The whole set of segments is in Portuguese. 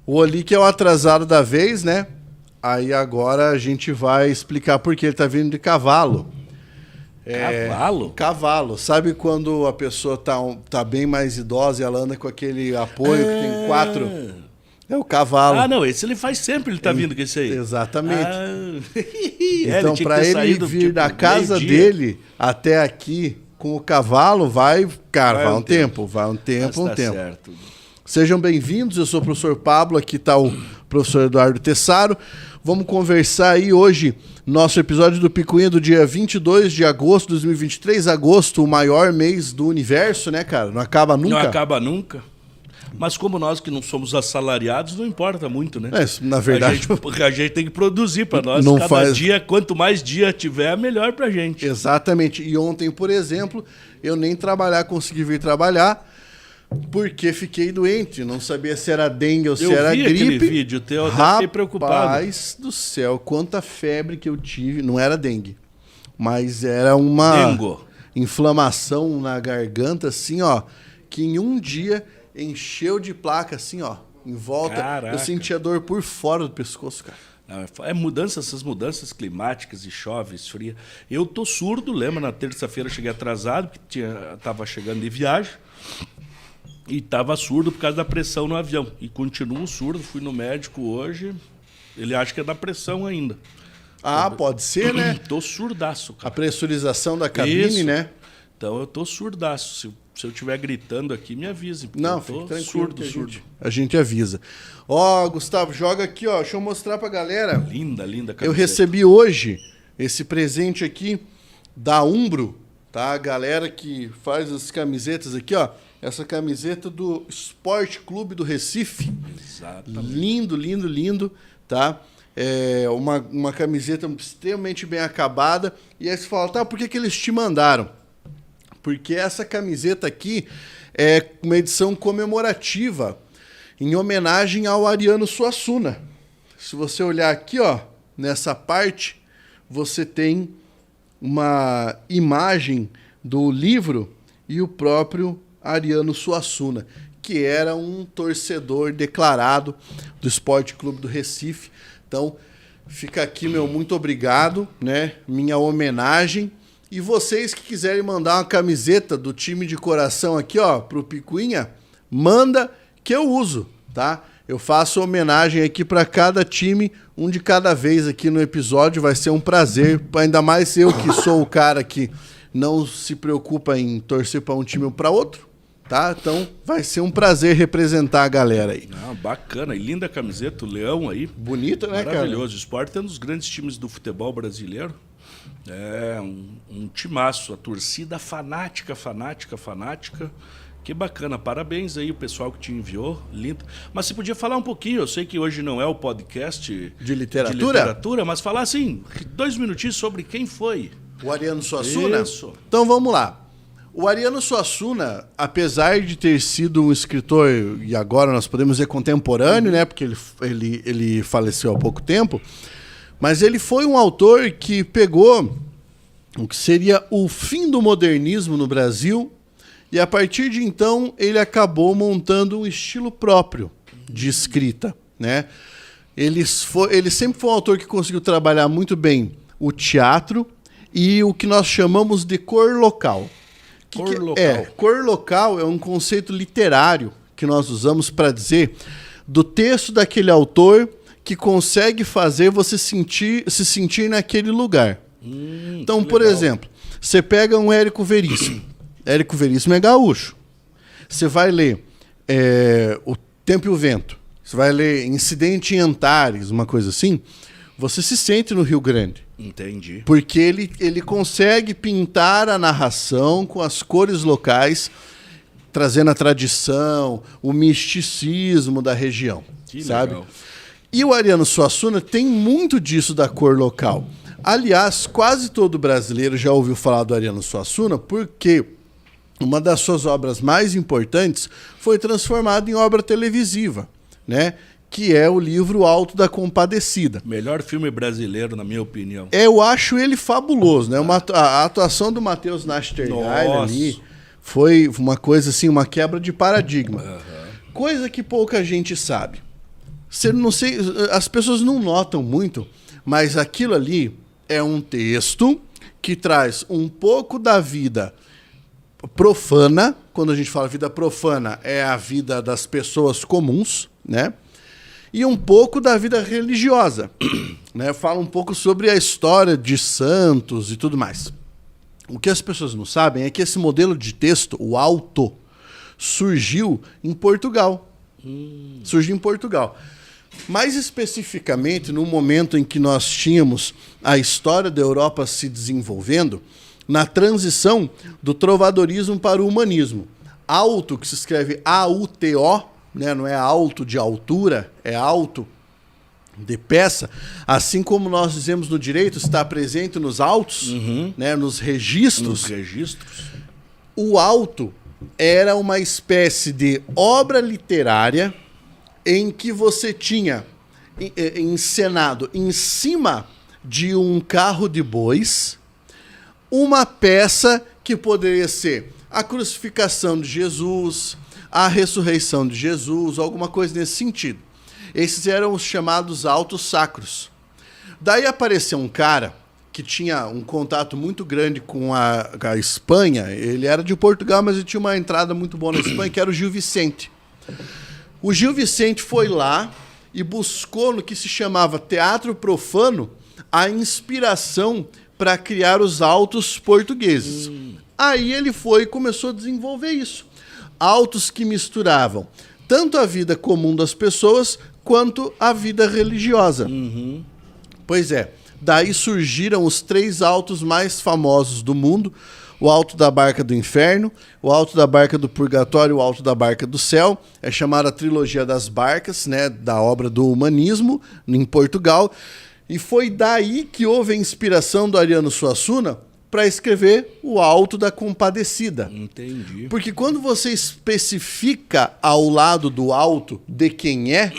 O Oli que é o atrasado da vez, né? Aí agora a gente vai explicar por que ele tá vindo de cavalo. Cavalo? Cavalo. Sabe quando a pessoa tá bem mais idosa e ela anda com aquele apoio que tem 4? É o cavalo. Ah, não, esse ele faz sempre, ele tá vindo com esse aí. Exatamente. Então, para ele vir da casa dele até aqui com o cavalo, vai um tempo. Certo. Sejam bem-vindos, eu sou o professor Pablo, aqui está o professor Eduardo Tessaro. Vamos conversar aí hoje, nosso episódio do Picuinha do dia 22 de agosto de 2023. Agosto, o maior mês do universo, né, cara? Não acaba nunca. Não acaba nunca. Mas como nós que não somos assalariados, não importa muito, né? Na verdade... A gente tem que produzir para nós. Dia, quanto mais dia tiver, melhor pra gente. Exatamente. E ontem, por exemplo, eu nem consegui vir trabalhar, porque fiquei doente. Não sabia se era dengue ou se era gripe. Eu vi aquele vídeo teu, eu até fiquei preocupado. Rapaz do céu, quanta febre que eu tive. Não era dengue, mas era uma inflamação na garganta, assim, ó, que em um dia... encheu de placa, assim, ó, em volta. Caraca. Eu sentia dor por fora do pescoço, cara. Não, essas mudanças climáticas, e chove, esfria. Eu tô surdo, lembra? Na terça-feira eu cheguei atrasado, porque tava chegando de viagem. E tava surdo por causa da pressão no avião. E continuo surdo, fui no médico hoje. Ele acha que é da pressão ainda. Ah, pode ser, né? Tô surdaço, cara. A pressurização da cabine, né? Então eu tô surdaço. Se eu estiver gritando aqui, me avise. Não, fique tranquilo. Surdo. A gente avisa. Ó, Gustavo, joga aqui, ó. Deixa eu mostrar pra galera. Linda camiseta. Eu recebi hoje esse presente aqui da Umbro, tá? A galera que faz as camisetas aqui, ó. Essa camiseta do Esporte Clube do Recife. Exatamente. Lindo, tá? É uma camiseta extremamente bem acabada. E aí você fala, tá, por que eles te mandaram? Porque essa camiseta aqui é uma edição comemorativa em homenagem ao Ariano Suassuna. Se você olhar aqui, ó, nessa parte, você tem uma imagem do livro e o próprio Ariano Suassuna, que era um torcedor declarado do Esporte Clube do Recife. Então, fica aqui meu muito obrigado, né? Minha homenagem. E vocês que quiserem mandar uma camiseta do time de coração aqui, ó, pro Picuinha, manda que eu uso, tá? Eu faço homenagem aqui para cada time, um de cada vez aqui no episódio, vai ser um prazer, ainda mais eu que sou o cara que não se preocupa em torcer para um time ou para outro, tá? Então vai ser um prazer representar a galera aí. Não, bacana, e linda camiseta, o Leão aí. Bonita, né, cara? Maravilhoso. O Sport é um dos grandes times do futebol brasileiro. É um timaço, a torcida fanática. Que bacana, parabéns aí o pessoal que te enviou, lindo. Mas você podia falar um pouquinho, eu sei que hoje não é o podcast de literatura, mas falar assim, 2 minutinhos sobre quem foi. O Ariano Suassuna? Isso. Então vamos lá. O Ariano Suassuna, apesar de ter sido um escritor, e agora nós podemos dizer contemporâneo, né, porque ele faleceu há pouco tempo, mas ele foi um autor que pegou o que seria o fim do modernismo no Brasil e, a partir de então, ele acabou montando um estilo próprio de escrita, né? Ele sempre foi um autor que conseguiu trabalhar muito bem o teatro e o que nós chamamos de cor local. Cor local é um conceito literário que nós usamos para dizer do texto daquele autor que consegue fazer você se sentir naquele lugar. Então, por exemplo, você pega um Érico Veríssimo. Érico Veríssimo é gaúcho. Você vai ler O Tempo e o Vento. Você vai ler Incidente em Antares, uma coisa assim. Você se sente no Rio Grande. Entendi. Porque ele consegue pintar a narração com as cores locais, trazendo a tradição, o misticismo da região. Que sabe? Legal. E o Ariano Suassuna tem muito disso da cor local. Aliás, quase todo brasileiro já ouviu falar do Ariano Suassuna porque uma das suas obras mais importantes foi transformada em obra televisiva, né? Que é o livro Alto da Compadecida. Melhor filme brasileiro, na minha opinião. Eu acho ele fabuloso, né? A atuação do Matheus Nachtergaele ali foi uma coisa assim, uma quebra de paradigma. Coisa que pouca gente sabe. não sei, as pessoas não notam muito, mas aquilo ali é um texto que traz um pouco da vida profana. Quando a gente fala vida profana, é a vida das pessoas comuns, né? E um pouco da vida religiosa, né? Fala um pouco sobre a história de santos e tudo mais. O que as pessoas não sabem é que esse modelo de texto, o alto, surgiu em Portugal. Surgiu em Portugal. Mais especificamente, no momento em que nós tínhamos a história da Europa se desenvolvendo, na transição do trovadorismo para o humanismo. Alto, que se escreve A-U-T-O, né? Não é alto de altura, é alto de peça. Assim como nós dizemos no direito, está presente nos autos, né? Nos registros. O alto era uma espécie de obra literária em que você tinha encenado em cima de um carro de bois uma peça que poderia ser a crucificação de Jesus, a ressurreição de Jesus, alguma coisa nesse sentido. Esses eram os chamados autos sacros. Daí apareceu um cara que tinha um contato muito grande com a Espanha. Ele era de Portugal, mas ele tinha uma entrada muito boa na Espanha, que era o Gil Vicente. O Gil Vicente foi lá e buscou no que se chamava teatro profano a inspiração para criar os autos portugueses. Aí ele foi e começou a desenvolver isso. Autos que misturavam tanto a vida comum das pessoas quanto a vida religiosa. Pois é, daí surgiram os 3 autos mais famosos do mundo: o Alto da Barca do Inferno, o Alto da Barca do Purgatório e o Alto da Barca do Céu. É chamada a Trilogia das Barcas, né, da obra do humanismo em Portugal. E foi daí que houve a inspiração do Ariano Suassuna para escrever o Alto da Compadecida. Entendi. Porque quando você especifica ao lado do alto de quem é,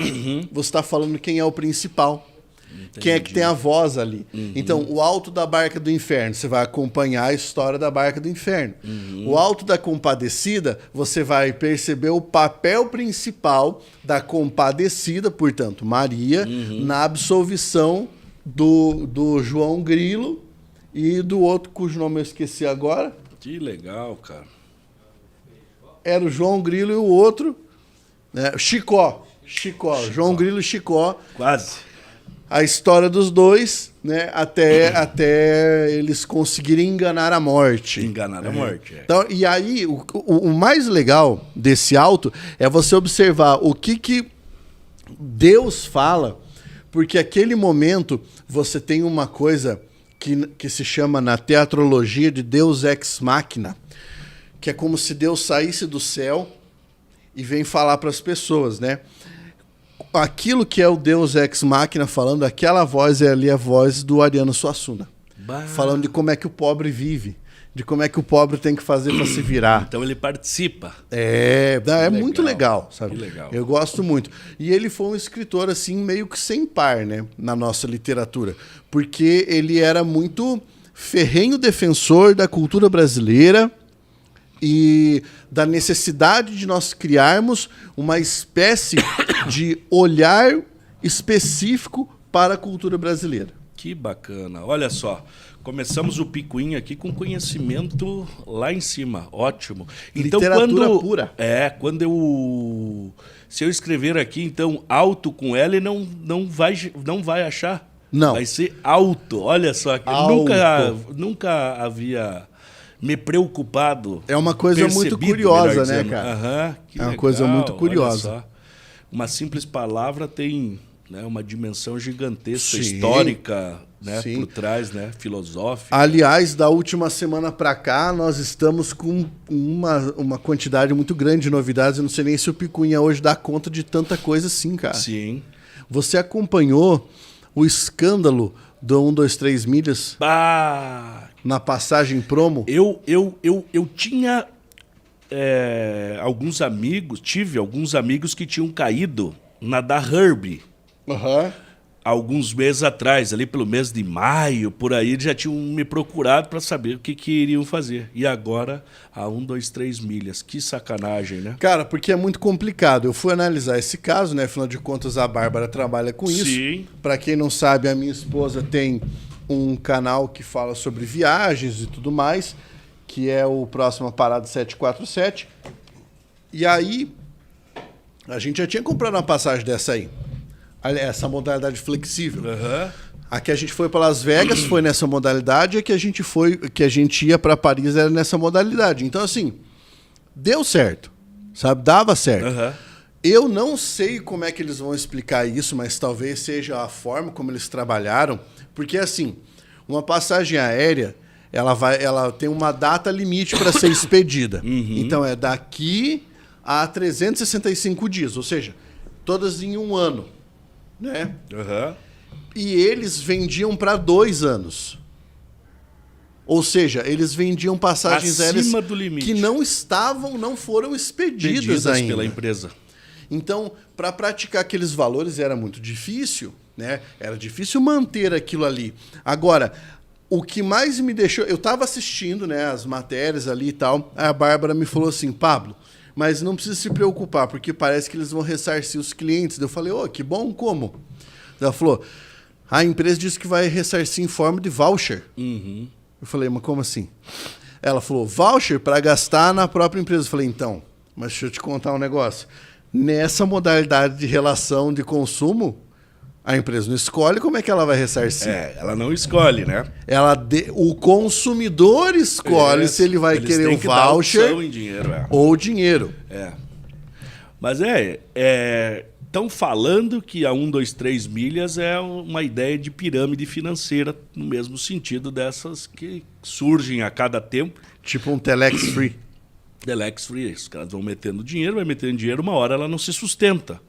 você está falando quem é o principal. Entendi. Quem é que tem a voz ali. Então, o Alto da Barca do Inferno, você vai acompanhar a história da Barca do Inferno. O Alto da Compadecida, você vai perceber o papel principal da Compadecida, portanto, Maria, na absolvição do João Grilo e do outro, cujo nome eu esqueci agora. Que legal, cara. Era o João Grilo e o outro, né? Chicó. João Grilo e Chicó. Quase. A história dos dois, né? Até eles conseguirem enganar a morte. Enganar a morte, é. Então, e aí, o mais legal desse auto é você observar o que Deus fala, porque aquele momento você tem uma coisa que se chama na teatrologia de Deus ex machina, que é como se Deus saísse do céu e vem falar para as pessoas, né? Aquilo que é o Deus ex machina falando, aquela voz é ali a voz do Ariano Suassuna. Falando de como é que o pobre vive, de como é que o pobre tem que fazer para se virar. Então ele participa. É muito legal, sabe? Que legal. Eu gosto muito. E ele foi um escritor assim meio que sem par, né, na nossa literatura, porque ele era muito ferrenho defensor da cultura brasileira e da necessidade de nós criarmos uma espécie de olhar específico para a cultura brasileira. Que bacana. Olha só, começamos o Picuinha aqui com conhecimento lá em cima. Ótimo. Então, literatura pura. Quando eu... Se eu escrever aqui, então, alto com L, não vai achar? Não. Vai ser alto. Olha só, eu nunca havia me preocupado. É uma coisa muito curiosa, né, dizendo. cara? Que é uma legal. coisa muito Olha curiosa. só. Uma simples palavra tem, né, uma dimensão gigantesca, Sim. histórica, né, Sim. por trás, né, filosófica. Aliás, da última semana para cá, nós estamos com uma quantidade muito grande de novidades. Eu não sei nem se o Picuinha hoje dá conta de tanta coisa assim, cara. Sim. Você acompanhou o escândalo do 1, 2, 3 milhas na passagem promo? Eu tinha tive alguns amigos que tinham caído na da Herbie. Aham. alguns meses atrás, ali pelo mês de maio, por aí, eles já tinham me procurado para saber o que iriam fazer. E agora, a 1, 2, 3 milhas. Que sacanagem, né? Cara, porque é muito complicado. Eu fui analisar esse caso, né? Afinal de contas, a Bárbara trabalha com isso. Sim. Para quem não sabe, a minha esposa tem um canal que fala sobre viagens e tudo mais, que é o Próxima Parada 747. E aí, a gente já tinha comprado uma passagem dessa aí. Essa modalidade flexível. Uhum. A que a gente foi para Las Vegas foi nessa modalidade, e a que a gente ia para Paris era nessa modalidade. Então, assim, deu certo, sabe? Dava certo. Uhum. Eu não sei como é que eles vão explicar isso, mas talvez seja a forma como eles trabalharam, porque, assim, uma passagem aérea, ela tem uma data limite para ser expedida. Então, é daqui a 365 dias, ou seja, todas em um ano. Né? Uhum. E eles vendiam para 2 anos. Ou seja, eles vendiam passagens aéreas do limite. que não foram expedidas ainda pela empresa. Então, para praticar aqueles valores era muito difícil, né? Era difícil manter aquilo ali. Agora, o que mais me deixou... Eu estava assistindo, né, as matérias ali e tal. A Bárbara me falou assim, Pablo, mas não precisa se preocupar, porque parece que eles vão ressarcir os clientes. Eu falei, que bom, como? Ela falou, a empresa disse que vai ressarcir em forma de voucher. Uhum. Eu falei, mas como assim? Ela falou, voucher para gastar na própria empresa. Eu falei, então, mas deixa eu te contar um negócio. Nessa modalidade de relação de consumo, a empresa não escolhe como é que ela vai ressarcir. Ela não escolhe, né? O consumidor escolhe se ele vai querer o voucher em dinheiro, ou dinheiro. Mas estão falando que a 1, 2, 3 milhas é uma ideia de pirâmide financeira, no mesmo sentido dessas que surgem a cada tempo. Tipo um Telex Free. Telex Free, os caras vão metendo dinheiro, uma hora ela não se sustenta.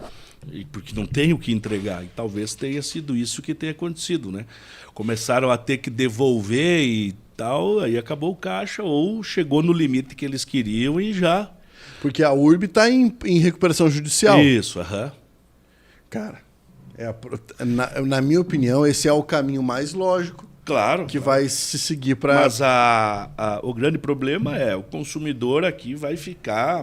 Porque não tem o que entregar. E talvez tenha sido isso que tenha acontecido, né? Começaram a ter que devolver e tal, aí acabou o caixa, ou chegou no limite que eles queriam e já... Porque a URB está em recuperação judicial. Isso, aham. Cara, na minha opinião, esse é o caminho mais lógico. Claro. Que vai se seguir para... Mas o grande problema é o consumidor aqui vai ficar...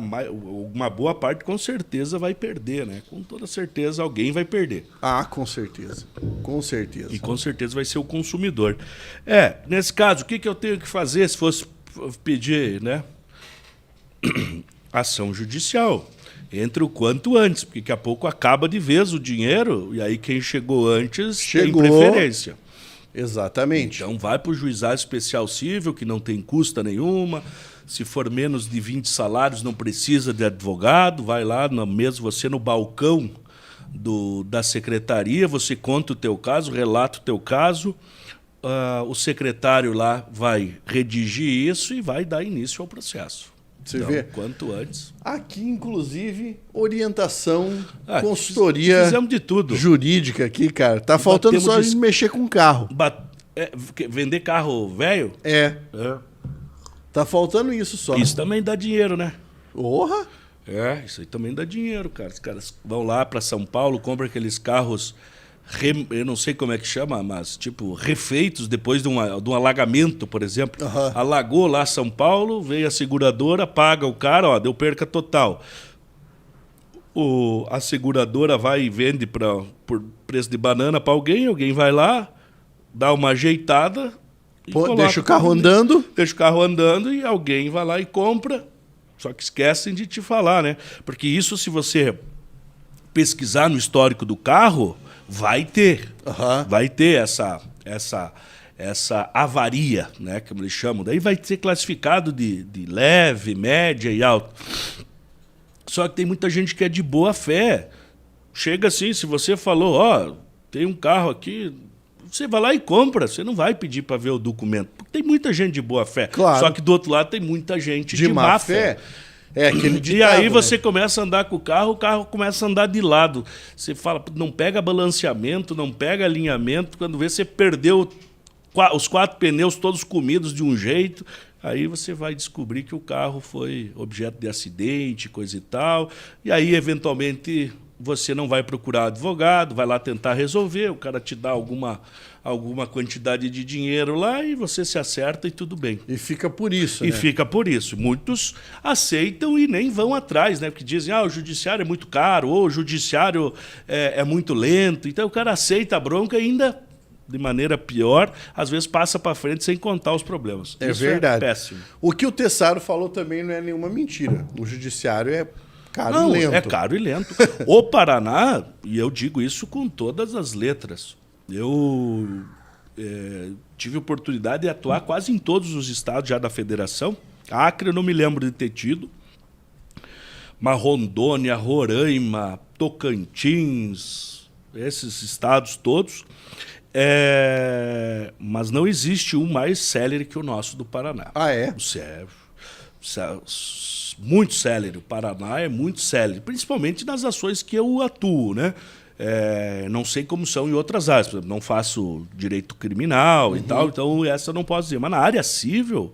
Uma boa parte com certeza vai perder, né? Com toda certeza alguém vai perder. Ah, com certeza. Com certeza. E com certeza vai ser o consumidor. Nesse caso, o que eu tenho que fazer se fosse pedir, né? Ação judicial. Entre o quanto antes, porque daqui a pouco acaba de vez o dinheiro e aí quem chegou antes tem preferência. Exatamente. Então vai para o juizado especial civil, que não tem custa nenhuma. Se for menos de 20 salários, não precisa de advogado. Vai lá, mesmo você no balcão da secretaria, você conta o teu caso, relata o teu caso. O secretário lá vai redigir isso e vai dar início ao processo. Você vê? Quanto antes. Aqui, inclusive, orientação, consultoria fizemos de tudo. Jurídica aqui, cara. Tá faltando só a gente mexer com carro. Vender carro velho? Tá faltando isso só. Isso também dá dinheiro, né? Porra! Isso aí também dá dinheiro, cara. Os caras vão lá para São Paulo, compram aqueles carros... eu não sei como é que chama, mas tipo refeitos depois de um alagamento, por exemplo. Alagou lá São Paulo, veio a seguradora, paga o cara, deu perca total. A seguradora vai e vende por preço de banana para alguém vai lá, dá uma ajeitada e deixa o carro andando. Deixa o carro andando e alguém vai lá e compra. Só que esquecem de te falar, né? Porque isso, se você pesquisar no histórico do carro... Vai ter essa avaria, né, como eles chamam. Daí vai ser classificado de leve, média e alto. Só que tem muita gente que é de boa fé. Chega assim, se você falou, tem um carro aqui, você vai lá e compra. Você não vai pedir para ver o documento. Porque tem muita gente de boa fé. Claro. Só que do outro lado tem muita gente de má fé. Aquele ditado, e aí você né? começa a andar com o carro começa a andar de lado. Você fala, não pega balanceamento, não pega alinhamento. Quando vê, você perdeu os 4 pneus todos comidos de um jeito. Aí você vai descobrir que o carro foi objeto de acidente, coisa e tal. E aí, eventualmente, você não vai procurar advogado, vai lá tentar resolver, o cara te dá alguma quantidade de dinheiro lá e você se acerta e tudo bem. E fica por isso, E né? fica por isso. Muitos aceitam e nem vão atrás, né? Porque dizem, o judiciário é muito caro, ou o judiciário é muito lento. Então o cara aceita a bronca e ainda, de maneira pior, às vezes passa para frente sem contar os problemas. É Isso verdade. é péssimo. O que o Tessaro falou também não é nenhuma mentira. O judiciário é caro Não, e lento. é caro e lento. O Paraná, e eu digo isso com todas as letras, eu tive oportunidade de atuar quase em todos os estados já da federação. Acre eu não me lembro de ter tido, mas Rondônia, Roraima, Tocantins, esses estados todos. Mas não existe um mais célere que o nosso do Paraná. Ah, é? Muito célere. O Paraná é muito célere, principalmente nas ações que eu atuo, né? Não sei como são em outras áreas, por exemplo, não faço direito criminal e tal, então essa eu não posso dizer. Mas na área civil,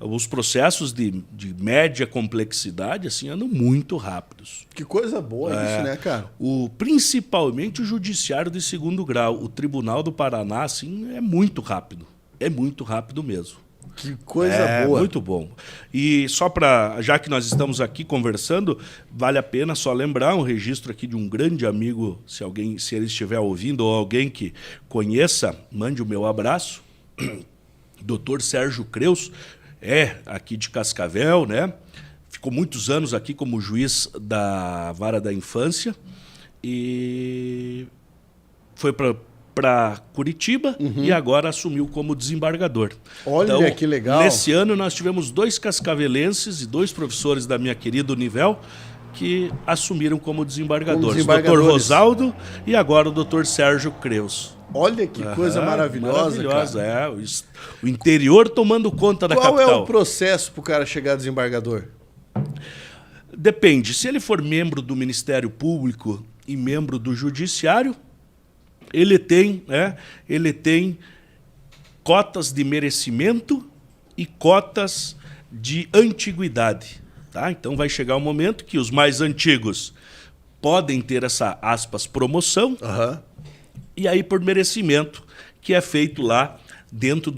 os processos de média complexidade assim, andam muito rápidos. Que coisa boa isso, né, cara? Principalmente o judiciário de segundo grau. O Tribunal do Paraná assim, é muito rápido. É muito rápido mesmo. Que coisa boa. Muito bom. E só para, já que nós estamos aqui conversando, vale a pena só lembrar um registro aqui de um grande amigo, se ele estiver ouvindo ou alguém que conheça, mande o meu abraço. Dr. Sérgio Creus, aqui de Cascavel, né? Ficou muitos anos aqui como juiz da Vara da Infância e foi para Curitiba e agora assumiu como desembargador. Olha, então, que legal. Nesse ano nós tivemos 2 cascavelenses e 2 professores da minha querida Univel que assumiram como desembargadores. O Dr. Rosaldo e agora o Dr. Sérgio Creus. Olha que coisa maravilhosa, cara. O interior tomando conta da capital. Qual é o processo para o cara chegar a desembargador? Depende. Se ele for membro do Ministério Público e membro do Judiciário, ele tem cotas de merecimento e cotas de antiguidade. Tá? Então vai chegar um momento que os mais antigos podem ter essa, aspas, promoção, e aí por merecimento, que é feito lá dentro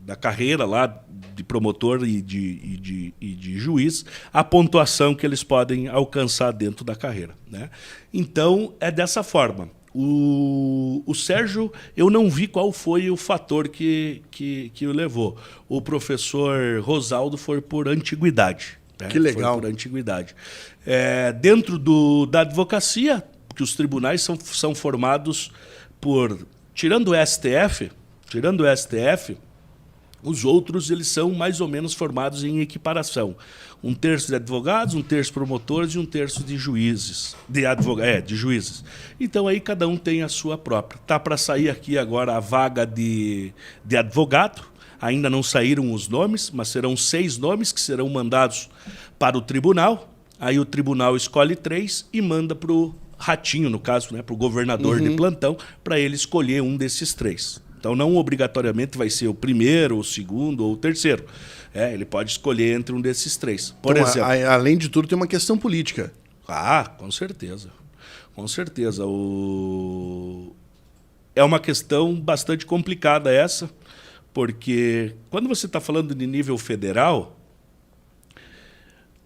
da carreira lá de promotor e de juiz, a pontuação que eles podem alcançar dentro da carreira, né? Então, é dessa forma. O Sérgio, eu não vi qual foi o fator que o levou. O professor Rosaldo foi por antiguidade. Né? Que legal. Foi por antiguidade. Dentro da advocacia, que os tribunais são formados por... Tirando o STF, os outros eles são mais ou menos formados em equiparação. 1/3 de advogados, 1/3 promotores e 1/3 de juízes. De juízes. Então aí cada um tem a sua própria. Tá para sair aqui agora a vaga de advogado. Ainda não saíram os nomes, mas serão 6 nomes que serão mandados para o tribunal. Aí o tribunal escolhe 3 e manda para o Ratinho, no caso, né, para o governador de plantão, para ele escolher um desses 3. Então, não obrigatoriamente vai ser o primeiro, o segundo ou o terceiro. Ele pode escolher entre um desses 3. Por exemplo. Além de tudo, tem uma questão política. Com certeza. Com certeza. É uma questão bastante complicada essa, porque quando você está falando de nível federal,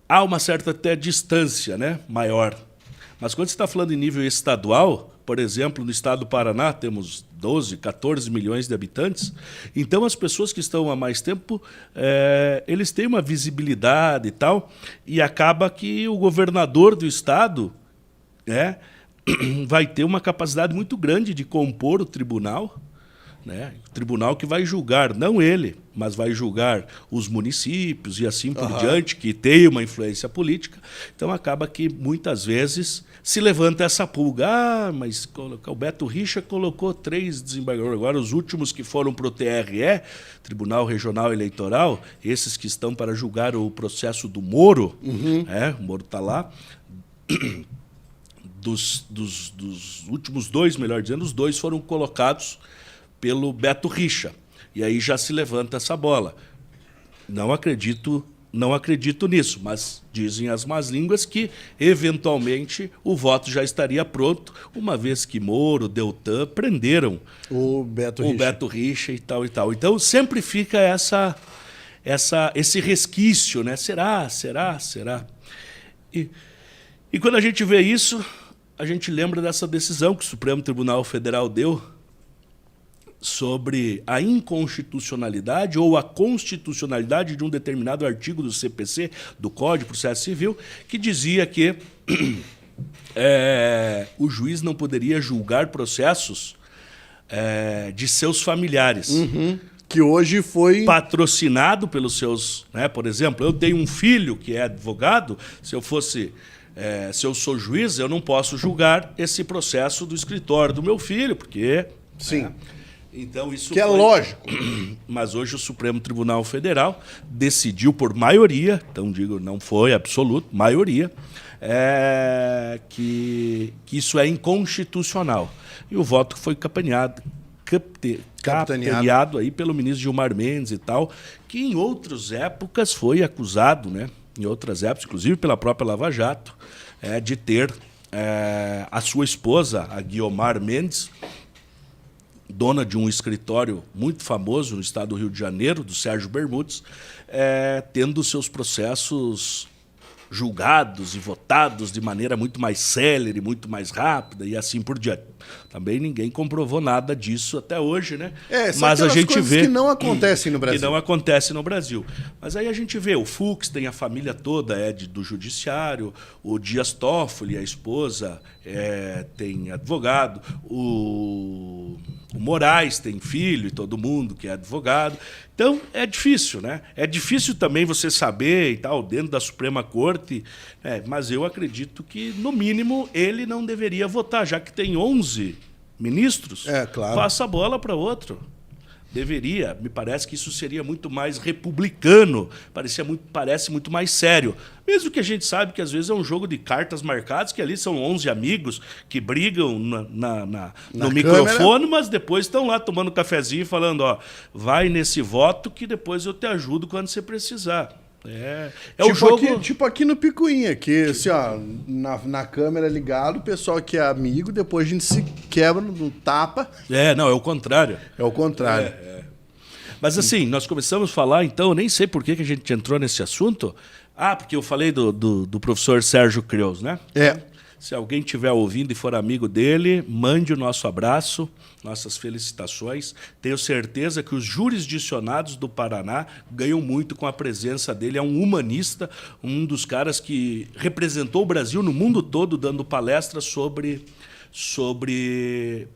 há uma certa até distância, né, maior. Mas quando você está falando em nível estadual, por exemplo, no estado do Paraná temos 12, 14 milhões de habitantes, então as pessoas que estão há mais tempo, eles têm uma visibilidade e tal, e acaba que o governador do estado vai ter uma capacidade muito grande de compor o tribunal, né? O tribunal que vai julgar, não ele, mas vai julgar os municípios e assim por diante, que tem uma influência política. Então acaba que muitas vezes se levanta essa pulga. Mas o Beto Richa colocou 3 desembargadores. Agora os últimos que foram para o TRE, Tribunal Regional Eleitoral, esses que estão para julgar o processo do Moro, o Moro está lá. Dos últimos 2, melhor dizendo, os 2 foram colocados pelo Beto Richa. E aí já se levanta essa bola. Não acredito não acredito nisso, mas dizem as más línguas que, eventualmente, o voto já estaria pronto, uma vez que Moro, Deltan prenderam O Beto o Richa. Beto Richa e tal e tal. Então, sempre fica esse resquício, né? Será? E quando a gente vê isso, a gente lembra dessa decisão que o Supremo Tribunal Federal deu sobre a inconstitucionalidade ou a constitucionalidade de um determinado artigo do CPC, do Código de Processo Civil, que dizia que o juiz não poderia julgar processos de seus familiares. Que hoje foi... Patrocinado pelos seus... Né? Por exemplo, eu tenho um filho que é advogado, se eu sou juiz, eu não posso julgar esse processo do escritório do meu filho, porque... Sim. Então, isso Que é lógico. Mas hoje o Supremo Tribunal Federal decidiu por maioria, então digo, não foi absoluto, maioria, que isso é inconstitucional. E o voto foi capitaneado aí pelo ministro Gilmar Mendes e tal, que em outras épocas foi acusado, né? Em outras épocas, inclusive pela própria Lava Jato, de ter a sua esposa, a Guiomar Mendes, dona de um escritório muito famoso no estado do Rio de Janeiro, do Sérgio Bermudes, tendo seus processos julgados e votados de maneira muito mais célere, muito mais rápida e assim por diante. Também ninguém comprovou nada disso até hoje, né? Mas a gente vê que não acontecem no Brasil. Que não acontece no Brasil. Mas aí a gente vê, o Fux tem a família toda do judiciário, o Dias Toffoli, a esposa, tem advogado, o Moraes tem filho e todo mundo que é advogado. Então, é difícil, né? É difícil também você saber e tal, dentro da Suprema Corte, mas eu acredito que, no mínimo, ele não deveria votar, já que tem 11 ministros, claro. Passa a bola para outro. Deveria. Me parece que isso seria muito mais republicano, parece muito mais sério. Mesmo que a gente sabe que às vezes é um jogo de cartas marcadas, que ali são 11 amigos que brigam no microfone, mas depois estão lá tomando cafezinho e falando, vai nesse voto que depois eu te ajudo quando você precisar. O jogo... Tipo aqui no Picuinha, que assim, na câmera ligado, o pessoal que é amigo, depois a gente se quebra no tapa. Não, é o contrário. É o contrário. Mas assim, nós começamos a falar, então, eu nem sei por que a gente entrou nesse assunto. Porque eu falei do professor Sérgio Creus, né? Se alguém estiver ouvindo e for amigo dele, mande o nosso abraço, nossas felicitações. Tenho certeza que os jurisdicionados do Paraná ganham muito com a presença dele. É um humanista, um dos caras que representou o Brasil no mundo todo, dando palestras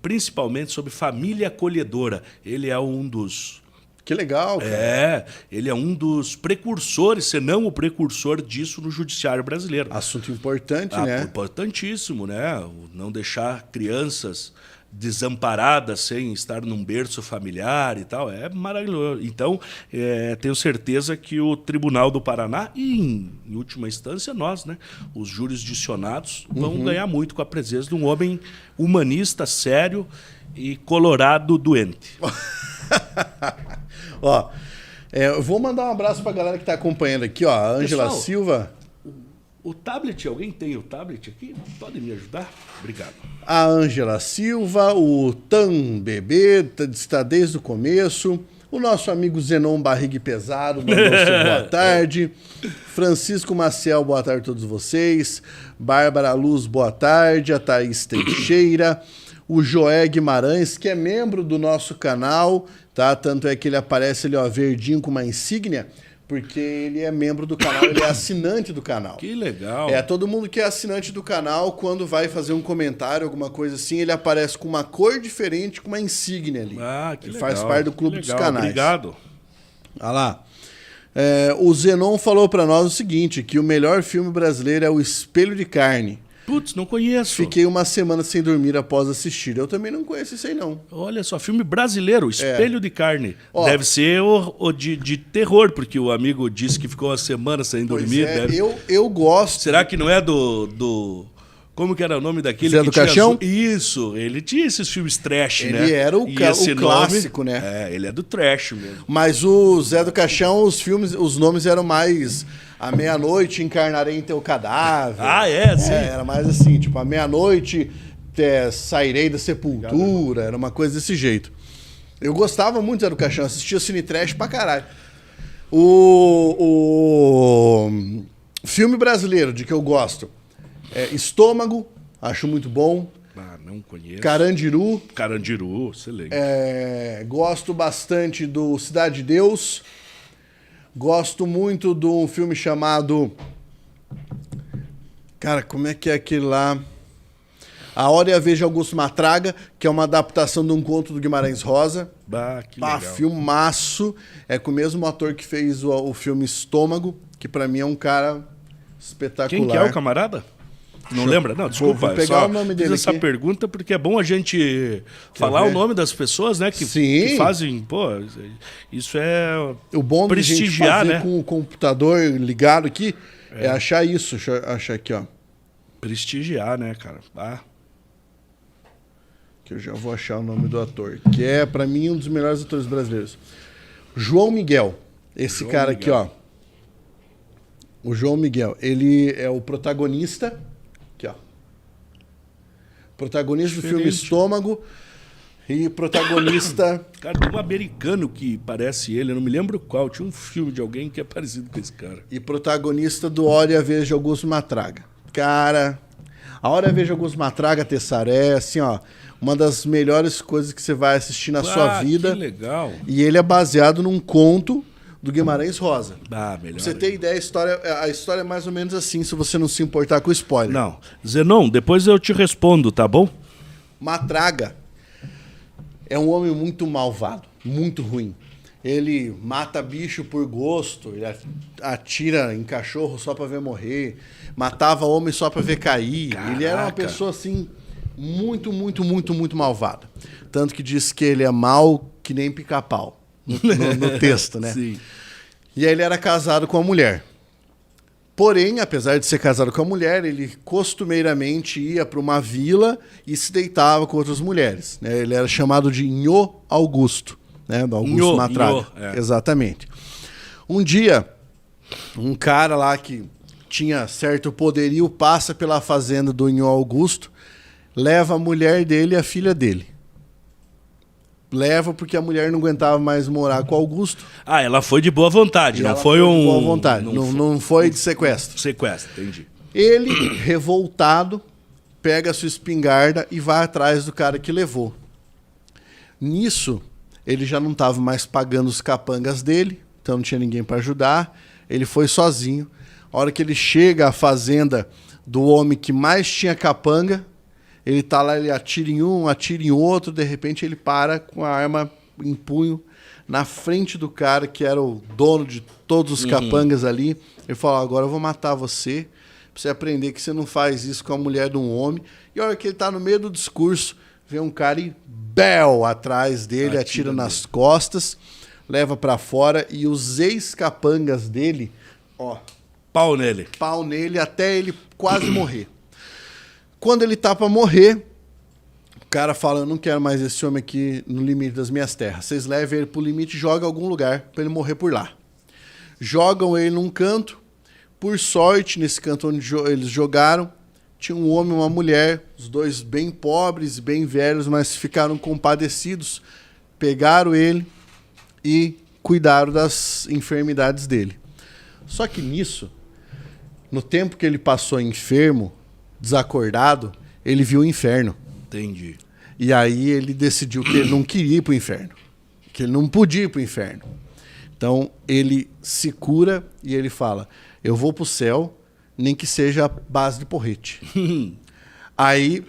principalmente sobre família acolhedora. Ele é um dos... Que legal, cara. Ele é um dos precursores, se não o precursor disso no judiciário brasileiro. Assunto importante, né? Importantíssimo, né? Não deixar crianças desamparadas sem estar num berço familiar e tal. É maravilhoso. Então, tenho certeza que o Tribunal do Paraná e, em última instância, nós, né? Os jurisdicionados vão ganhar muito com a presença de um homem humanista, sério e colorado doente. Eu vou mandar um abraço pra galera que tá acompanhando aqui, a Ângela Silva. O tablet, alguém tem o tablet aqui? Pode me ajudar? Obrigado. A Ângela Silva, o Tan Bebê, está desde o começo. O nosso amigo Zenon Barrigue Pesado mandou seu boa tarde. Francisco Maciel, boa tarde a todos vocês. Bárbara Luz, boa tarde. A Thaís Teixeira. O Joé Guimarães, que é membro do nosso canal, tá? Tanto é que ele aparece ali, verdinho com uma insígnia, porque ele é membro do canal, ele é assinante do canal. Que legal. Todo mundo que é assinante do canal, quando vai fazer um comentário, alguma coisa assim, ele aparece com uma cor diferente, com uma insígnia ali. Que ele legal. faz parte do Clube dos Canais. Obrigado. Olha lá. O Zenon falou pra nós o seguinte, que o melhor filme brasileiro é O Espelho de Carne. Putz, não conheço. Fiquei uma semana sem dormir após assistir. Eu também não conheço isso aí, não. Olha só, filme brasileiro, Espelho de Carne. Deve ser o de terror, porque o amigo disse que ficou uma semana sem dormir. Eu gosto. Será que não é do Como que era o nome daquele? Zé que do tinha Caixão? Isso, ele tinha esses filmes trash, né? Ele era o E esse clássico, nome, né? É, ele é do trash mesmo. Mas o Zé do Caixão, os nomes eram mais à meia-noite encarnarei em teu cadáver. Ah, é? Sim. Era mais assim, tipo, à meia-noite sairei da sepultura, era uma coisa desse jeito. Eu gostava muito do Zé do Caixão, assistia Cine Trash pra caralho. O filme brasileiro de que eu gosto é Estômago, acho muito bom. Ah, não conheço. Carandiru. Carandiru, excelente. Gosto bastante do Cidade de Deus. Gosto muito de um filme chamado... Cara, como é que é aquele lá? A Hora e a Vez de Augusto Matraga, que é uma adaptação de um conto do Guimarães Rosa. Bah, que legal. Filmaço. É com o mesmo ator que fez o filme Estômago, que pra mim é um cara espetacular. Quem que é o camarada? Não lembra? Não, desculpa. Vou pegar o nome dele fiz essa aqui. pergunta porque é bom a gente falar ver? o nome das pessoas, né? Que Sim. fazem. Pô, isso é O bom de gente prestigiar, fazer né? com o computador ligado aqui é achar isso. Deixa eu achar aqui, ó. Prestigiar, né, cara? Ah, Que eu já vou achar o nome do ator. Que é, pra mim, um dos melhores atores brasileiros. João Miguel. Esse João cara Miguel. aqui, ó. O João Miguel. Ele é o protagonista. Aqui, ó. Protagonista do filme Diferente. Estômago. E protagonista... cara, tem um americano que parece ele, eu não me lembro qual. Tinha um filme de alguém que é parecido com esse cara. E protagonista do Hora e a Vez de Augusto Matraga. Cara, A Hora e a Vez de Augusto Matraga, Tessaré, é assim, ó, uma das melhores coisas que você vai assistir na sua vida. Que legal. E ele é baseado num conto do Guimarães Rosa. Ah, melhor. Pra você ter ideia, a história é mais ou menos assim, se você não se importar com o spoiler. Não. Zenon, depois eu te respondo, tá bom? Matraga é um homem muito malvado, muito ruim. Ele mata bicho por gosto, ele atira em cachorro só pra ver morrer, matava homem só pra ver cair. Caraca. Ele era uma pessoa assim, muito, muito, muito, muito malvada. Tanto que diz que ele é mau que nem pica-pau, no texto, né? Sim. E aí ele era casado com a mulher. Porém, apesar de ser casado com a mulher, ele costumeiramente ia para uma vila e se deitava com outras mulheres, né? Ele era chamado de Nhô Augusto, né? Do Augusto Nhô, Matraga. Nhô, é. Exatamente. Um dia, um cara lá que tinha certo poderio passa pela fazenda do Nhô Augusto, leva a mulher dele e a filha dele. Leva porque a mulher não aguentava mais morar com o Augusto. Ah, ela foi de boa vontade, E não ela foi de um... boa vontade. Não foi de sequestro. Sequestro, entendi. Ele, revoltado, pega a sua espingarda e vai atrás do cara que levou. Nisso, ele já não estava mais pagando os capangas dele, então não tinha ninguém para ajudar. Ele foi sozinho. A hora que ele chega à fazenda do homem que mais tinha capanga, ele tá lá, ele atira em um, atira em outro, de repente ele para com a arma em punho na frente do cara que era o dono de todos os capangas ali. Ele falou: agora eu vou matar você, pra você aprender que você não faz isso com a mulher de um homem. E a hora que ele tá no meio do discurso, vem um cara e bel atrás dele, atira nas costas, leva pra fora e os ex-capangas dele, ó, Pau nele. pau nele até ele quase morrer. Quando ele tá pra morrer, o cara fala: eu não quero mais esse homem aqui no limite das minhas terras. Vocês levem ele pro limite e jogam em algum lugar pra ele morrer por lá. Jogam ele num canto. Por sorte, nesse canto onde eles jogaram, tinha um homem e uma mulher, os dois bem pobres, bem velhos, mas ficaram compadecidos. Pegaram ele e cuidaram das enfermidades dele. Só que nisso, no tempo que ele passou enfermo, desacordado, ele viu o inferno. Entendi. E aí ele decidiu que ele não queria ir pro inferno. Que ele não podia ir pro inferno. Então ele se cura e ele fala: eu vou pro céu, nem que seja a base de porrete. Aí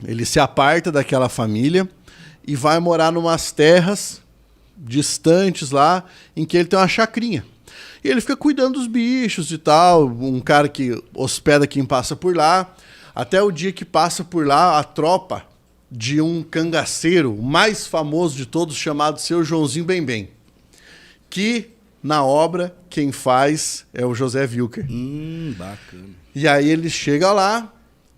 ele se aparta daquela família e vai morar numas terras distantes lá, em que ele tem uma chacrinha. E ele fica cuidando dos bichos e tal, um cara que hospeda quem passa por lá, até o dia que passa por lá a tropa de um cangaceiro, o mais famoso de todos, chamado Seu Joãozinho Bem-Bem, que na obra quem faz é o José Wilker. Bacana. E aí ele chega lá,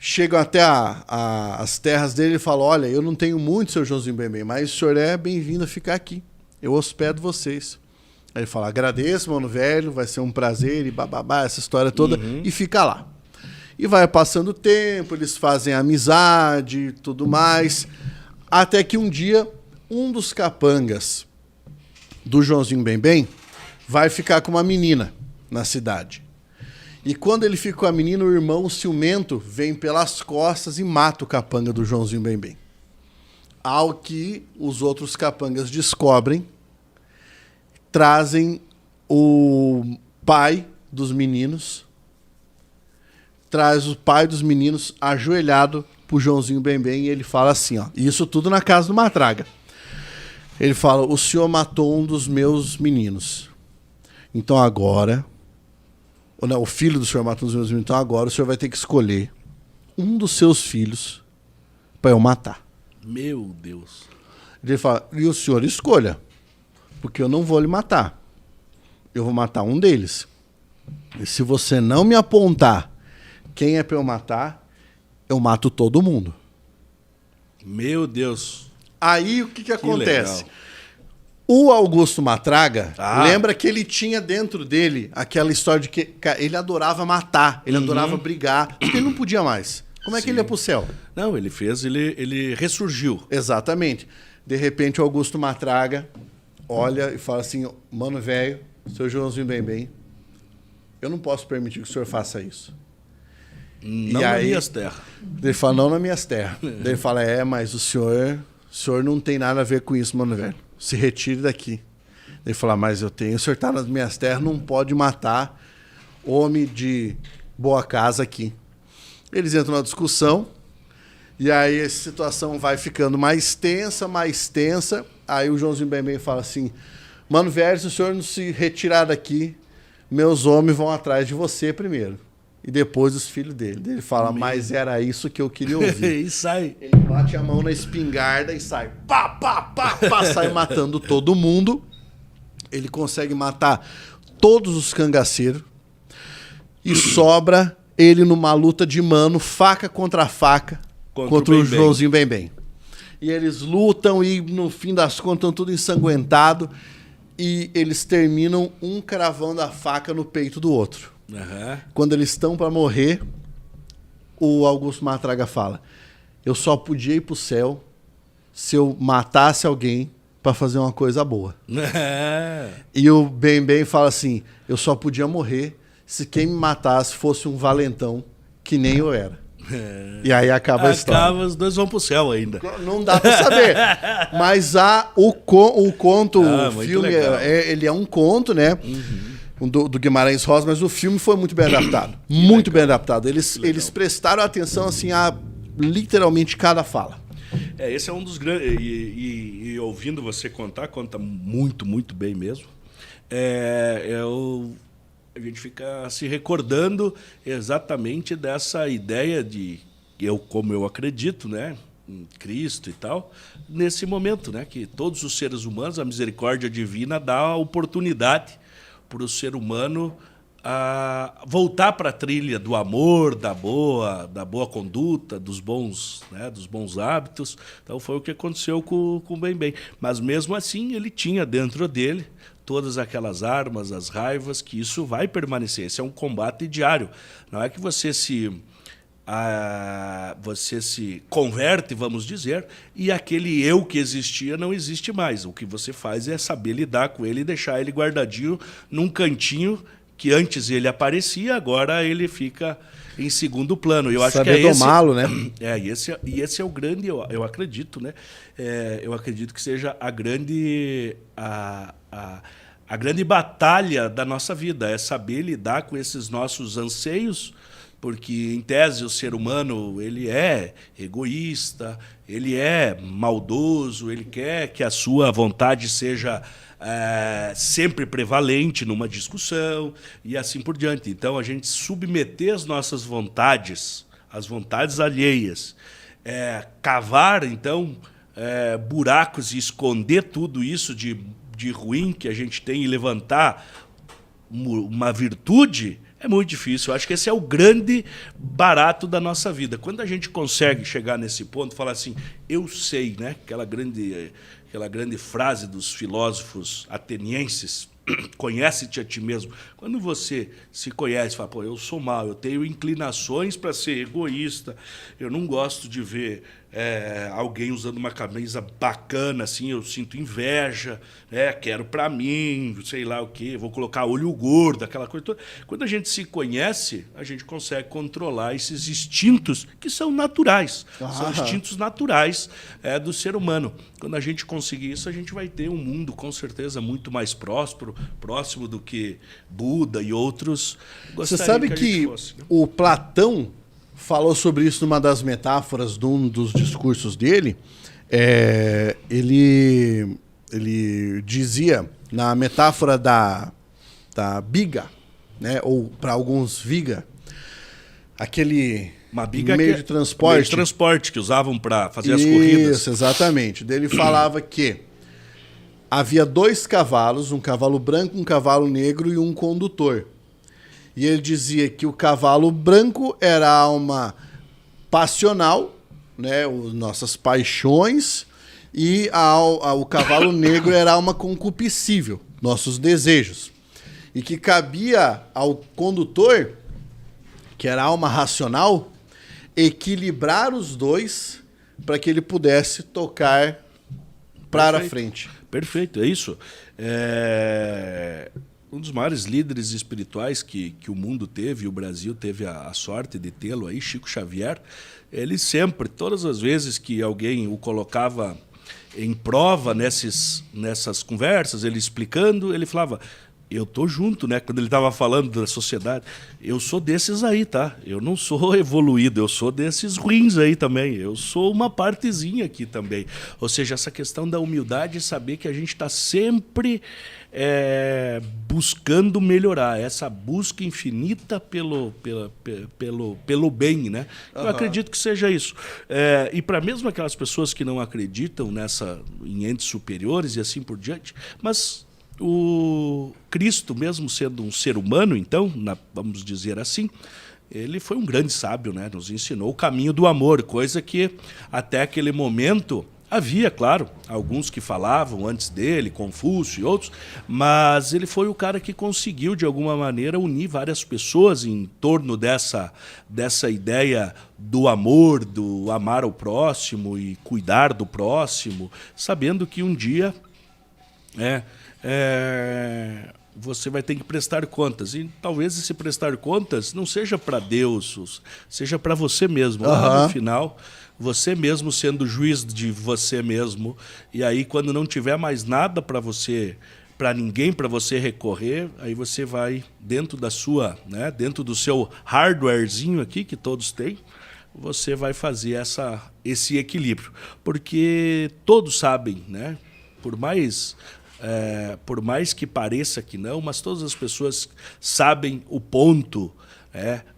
chegam até as terras dele e falam, olha, eu não tenho muito, seu Joãozinho Bem Bem, mas o senhor é bem-vindo a ficar aqui. Eu hospedo vocês. Aí ele fala, agradeço, mano velho, vai ser um prazer, e bababá, essa história toda, e fica lá. E vai passando o tempo, eles fazem amizade e tudo mais, até que um dia, um dos capangas do Joãozinho Bem Bem vai ficar com uma menina na cidade. E quando ele fica com a menina, o irmão ciumento vem pelas costas e mata o capanga do Joãozinho Bem Bem. Ao que os outros capangas descobrem, trazem o pai dos meninos, traz o pai dos meninos ajoelhado pro Joãozinho Bem Bem e ele fala assim, ó, isso tudo na casa do Matraga. Ele fala, o senhor matou um dos meus meninos. Então agora... Ou não, o filho do senhor matou um dos meus meninos. Então agora o senhor vai ter que escolher um dos seus filhos para eu matar. Meu Deus. Ele fala, e o senhor escolha. Porque eu não vou lhe matar. Eu vou matar um deles. E se você não me apontar quem é para eu matar, eu mato todo mundo. Meu Deus. Aí o que acontece? Legal. O Augusto Matraga, lembra que ele tinha dentro dele aquela história de que ele adorava matar, ele adorava brigar, porque ele não podia mais. Como é que ele ia pro céu? Não, ele ressurgiu. Exatamente. De repente o Augusto Matraga olha e fala assim, mano velho, seu Joãozinho Bem Bem, eu não posso permitir que o senhor faça isso. Não nas minhas terras. Ele fala, não nas minhas terras. Daí ele fala, mas o senhor não tem nada a ver com isso, mano velho. Se retire daqui. Ele fala, mas o senhor está nas minhas terras, não pode matar homem de boa casa aqui. Eles entram na discussão, e aí a situação vai ficando mais tensa. Aí o Joãozinho Bem Bem fala assim, mano velho, se o senhor não se retirar daqui, meus homens vão atrás de você primeiro. E depois os filhos dele. Ele fala, mas era isso que eu queria ouvir. E sai. Ele bate a mão na espingarda e sai. Pá, pá, pá, pá, sai matando todo mundo. Ele consegue matar todos os cangaceiros. E sobra ele numa luta de mano, faca contra faca, contra o Joãozinho Bem Bem. E eles lutam e no fim das contas estão tudo ensanguentado. E eles terminam um cravando a faca no peito do outro. Uhum. Quando eles estão para morrer, o Augusto Matraga fala, eu só podia ir pro céu se eu matasse alguém para fazer uma coisa boa. E o Bem Bem fala assim, eu só podia morrer se quem me matasse fosse um valentão que nem eu era. E aí acaba a história. Os dois vão pro céu ainda. Não dá para saber. Mas o conto, o filme, ele é um conto, né? Uhum. Do Guimarães Rosa, mas o filme foi muito bem adaptado. Muito bem adaptado. Eles prestaram atenção assim, a literalmente cada fala. Esse é um dos grandes... E ouvindo você conta muito, muito bem mesmo. A gente fica se recordando exatamente dessa ideia de... como eu acredito, né? Em Cristo e tal, nesse momento, né? Que todos os seres humanos, a misericórdia divina dá a oportunidade para o ser humano a voltar para a trilha do amor, da boa conduta, dos bons hábitos. Então foi o que aconteceu com o Bem Bem. Mas mesmo assim ele tinha dentro dele todas aquelas armas, as raivas, que isso vai permanecer. Esse é um combate diário. Não é que você se converte, vamos dizer, e aquele eu que existia não existe mais. O que você faz é saber lidar com ele e deixar ele guardadinho num cantinho que antes ele aparecia, agora ele fica em segundo plano. Eu acho saber que é domá-lo, né? Esse é o grande, eu acredito, né? Eu acredito que seja a grande batalha da nossa vida, é saber lidar com esses nossos anseios, porque, em tese, o ser humano ele é egoísta, ele é maldoso, ele quer que a sua vontade seja sempre prevalente numa discussão e assim por diante. Então, a gente submeter as nossas vontades, as vontades alheias, cavar, então, buracos e esconder tudo isso de ruim que a gente tem e levantar uma virtude, É muito difícil. Eu acho que esse é o grande barato da nossa vida. Quando a gente consegue chegar nesse ponto, falar assim, eu sei, né? Aquela grande frase dos filósofos atenienses, conhece-te a ti mesmo. Quando você se conhece, fala, pô, eu sou mau, eu tenho inclinações para ser egoísta, eu não gosto de ver alguém usando uma camisa bacana, assim, eu sinto inveja, quero para mim, sei lá o quê, vou colocar olho gordo, aquela coisa toda. Quando a gente se conhece, a gente consegue controlar esses instintos que são naturais, são instintos naturais do ser humano. Quando a gente conseguir isso, a gente vai ter um mundo, com certeza, muito mais próximo do que Buda e outros. Você sabe que fosse, né? O Platão falou sobre isso numa das metáforas de um dos discursos dele. Ele dizia, na metáfora da biga, né? Ou para alguns viga, aquele uma biga meio de transporte. Meio de transporte que usavam para fazer as corridas. Isso, exatamente. Ele falava que havia 2 cavalos, um cavalo branco, um cavalo negro e um condutor. E ele dizia que o cavalo branco era a alma passional, né, nossas paixões, e o cavalo negro era a alma concupiscível, nossos desejos. E que cabia ao condutor, que era a alma racional, equilibrar os dois para que ele pudesse tocar para a frente. Perfeito, é isso. Um dos maiores líderes espirituais que o mundo teve, e o Brasil teve a sorte de tê-lo aí, Chico Xavier, ele sempre, todas as vezes que alguém o colocava em prova nessas conversas, ele explicando, ele falava, eu tô junto, né? Quando ele estava falando da sociedade, eu sou desses aí, tá? Eu não sou evoluído, eu sou desses ruins aí também. Eu sou uma partezinha aqui também. Ou seja, essa questão da humildade, saber que a gente está sempre buscando melhorar, essa busca infinita pelo bem, né? Eu acredito que seja isso. E para mesmo aquelas pessoas que não acreditam em entes superiores e assim por diante, mas o Cristo, mesmo sendo um ser humano, então, vamos dizer assim, ele foi um grande sábio, né? Nos ensinou o caminho do amor, coisa que até aquele momento havia, claro, alguns que falavam antes dele, Confúcio e outros, mas ele foi o cara que conseguiu, de alguma maneira, unir várias pessoas em torno dessa ideia do amor, do amar o próximo e cuidar do próximo, sabendo que um dia você vai ter que prestar contas. E talvez esse prestar contas não seja para Deus, seja para você mesmo. Lá no final, você mesmo sendo juiz de você mesmo. E aí, quando não tiver mais nada para você, para ninguém, para você recorrer, aí você vai dentro da sua, né, dentro do seu hardwarezinho aqui, que todos têm, você vai fazer esse equilíbrio. Porque todos sabem, né, por mais que pareça que não, mas todas as pessoas sabem o ponto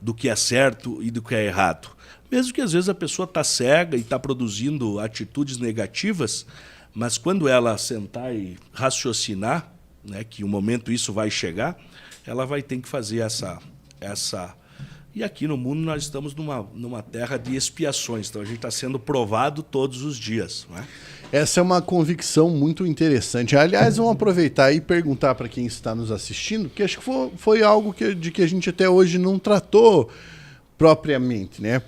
do que é certo e do que é errado. Mesmo que às vezes a pessoa está cega e está produzindo atitudes negativas, mas quando ela sentar e raciocinar, né, que um momento isso vai chegar, ela vai ter que fazer essa. E aqui no mundo nós estamos numa terra de expiações, então a gente está sendo provado todos os dias. Não é? Essa é uma convicção muito interessante. Aliás, vamos aproveitar e perguntar para quem está nos assistindo, porque acho que foi algo de que a gente até hoje não tratou propriamente, né?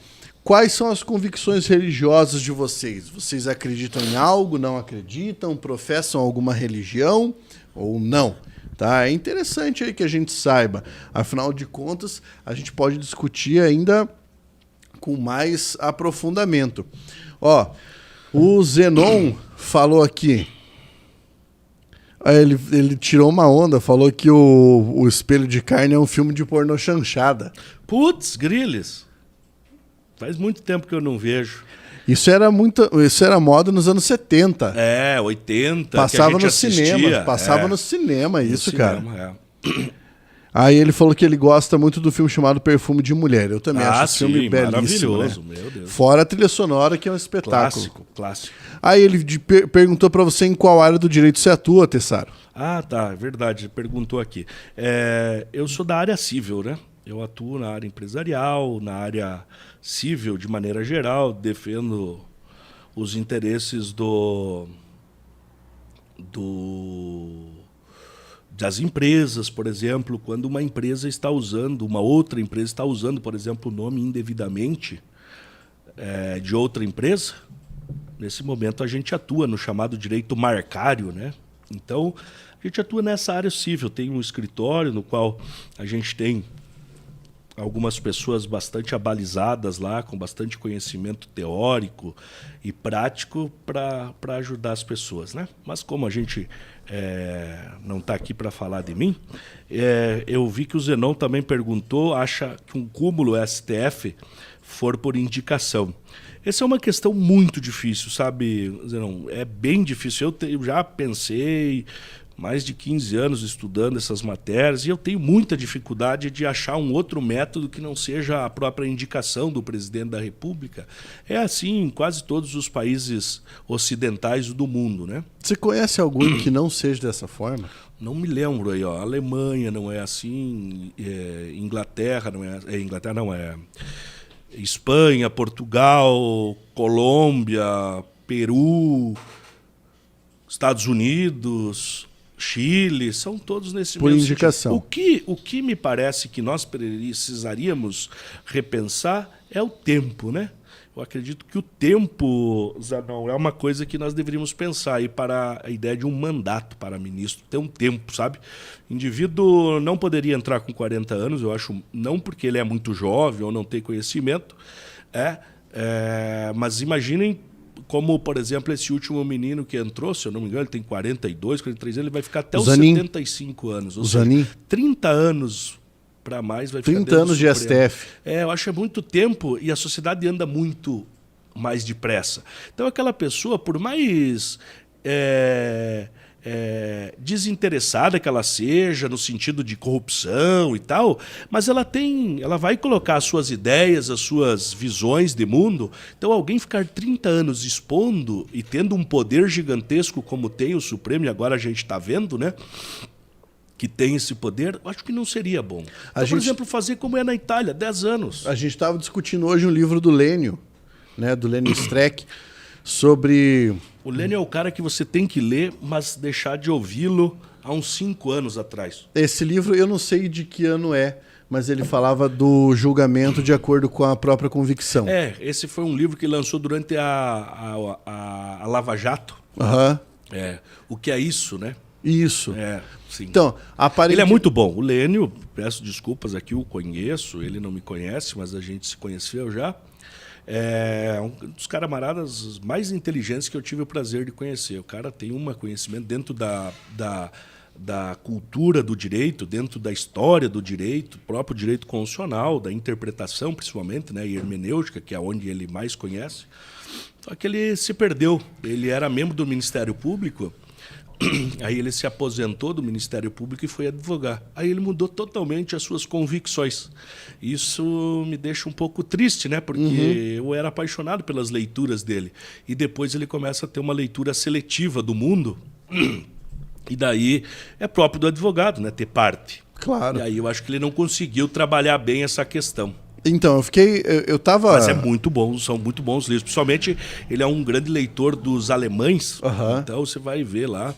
Quais são as convicções religiosas de vocês? Vocês acreditam em algo, não acreditam, professam alguma religião ou não? Tá? É interessante aí que a gente saiba. Afinal de contas, a gente pode discutir ainda com mais aprofundamento. Ó, o Zenon falou aqui. Ele tirou uma onda, falou que o Espelho de Carne é um filme de pornô chanchada. Putz, griles. Faz muito tempo que eu não vejo. Isso era moda nos anos 70. 80. Passava que a gente no cinema. assistia. Passava no cinema, isso, cara. É. Aí ele falou que ele gosta muito do filme chamado Perfume de Mulher. Eu também acho esse filme belíssimo. Maravilhoso, né? Meu Deus. Fora a trilha sonora, que é um espetáculo. Clássico. Aí ele perguntou pra você em qual área do direito você atua, Tessaro. Ah, tá, é verdade. Perguntou aqui. Eu sou da área civil, né? Eu atuo na área empresarial, na área civil de maneira geral, defendo os interesses das empresas, por exemplo, quando uma outra empresa está usando, por exemplo, o nome indevidamente de outra empresa, nesse momento a gente atua no chamado direito marcário, né? Então, a gente atua nessa área civil. Tem um escritório no qual a gente tem algumas pessoas bastante abalizadas lá, com bastante conhecimento teórico e prático para ajudar as pessoas, né? Mas como a gente não está aqui para falar de mim, eu vi que o Zenon também perguntou, acha que um cúmulo STF for por indicação. Essa é uma questão muito difícil, sabe, Zenon? É bem difícil. Eu já pensei mais de 15 anos estudando essas matérias e eu tenho muita dificuldade de achar um outro método que não seja a própria indicação do presidente da República. É assim em quase todos os países ocidentais do mundo, né? Você conhece algum que não seja dessa forma? Não me lembro aí, ó. Alemanha não é assim, Inglaterra não é, Espanha, Portugal, Colômbia, Peru, Estados Unidos, Chile, são todos nesse por mesmo indicação. sentido. O que me parece que nós precisaríamos repensar é o tempo, né? Eu acredito que o tempo, Zanon, é uma coisa que nós deveríamos pensar aí para a ideia de um mandato para ministro, ter um tempo, sabe? O indivíduo não poderia entrar com 40 anos, eu acho, não porque ele é muito jovem ou não tem conhecimento, mas imaginem como, por exemplo, esse último menino que entrou, se eu não me engano, ele tem 42, 43 anos, ele vai ficar até os 75 anos. Ou seja, 30 anos para mais vai ficar 30 anos de STF. Eu acho que é muito tempo e a sociedade anda muito mais depressa. Então, aquela pessoa, por mais desinteressada que ela seja, no sentido de corrupção e tal, mas ela vai colocar as suas ideias, as suas visões de mundo. Então, alguém ficar 30 anos expondo e tendo um poder gigantesco como tem o Supremo, e agora a gente está vendo, né? Que tem esse poder, acho que não seria bom. Então, por exemplo, fazer como é na Itália, 10 anos. A gente estava discutindo hoje um livro do Lênio, né, do Lênio Streck, sobre... O Lênio é o cara que você tem que ler, mas deixar de ouvi-lo há uns 5 anos atrás. Esse livro, eu não sei de que ano mas ele falava do julgamento de acordo com a própria convicção. Esse foi um livro que lançou durante a Lava Jato. Uhum. O que é isso, né? Isso. Sim. Então, ele é muito bom. O Lênio, peço desculpas aqui, o conheço, ele não me conhece, mas a gente se conheceu já. É um dos camaradas mais inteligentes que eu tive o prazer de conhecer. O cara tem um conhecimento dentro da cultura do direito, dentro da história do direito, próprio direito constitucional, da interpretação, principalmente, né, e hermenêutica, que é onde ele mais conhece. Só que ele se perdeu. Ele era membro do Ministério Público. Aí ele se aposentou do Ministério Público e foi advogar. Aí ele mudou totalmente as suas convicções. Isso me deixa um pouco triste, né? Porque eu era apaixonado pelas leituras dele. E depois ele começa a ter uma leitura seletiva do mundo. E daí é próprio do advogado, né? Ter parte. Claro. E aí eu acho que ele não conseguiu trabalhar bem essa questão. Então, eu tava... Mas muito bom, são muito bons livros. Principalmente, ele é um grande leitor dos alemães. Então, você vai ver lá,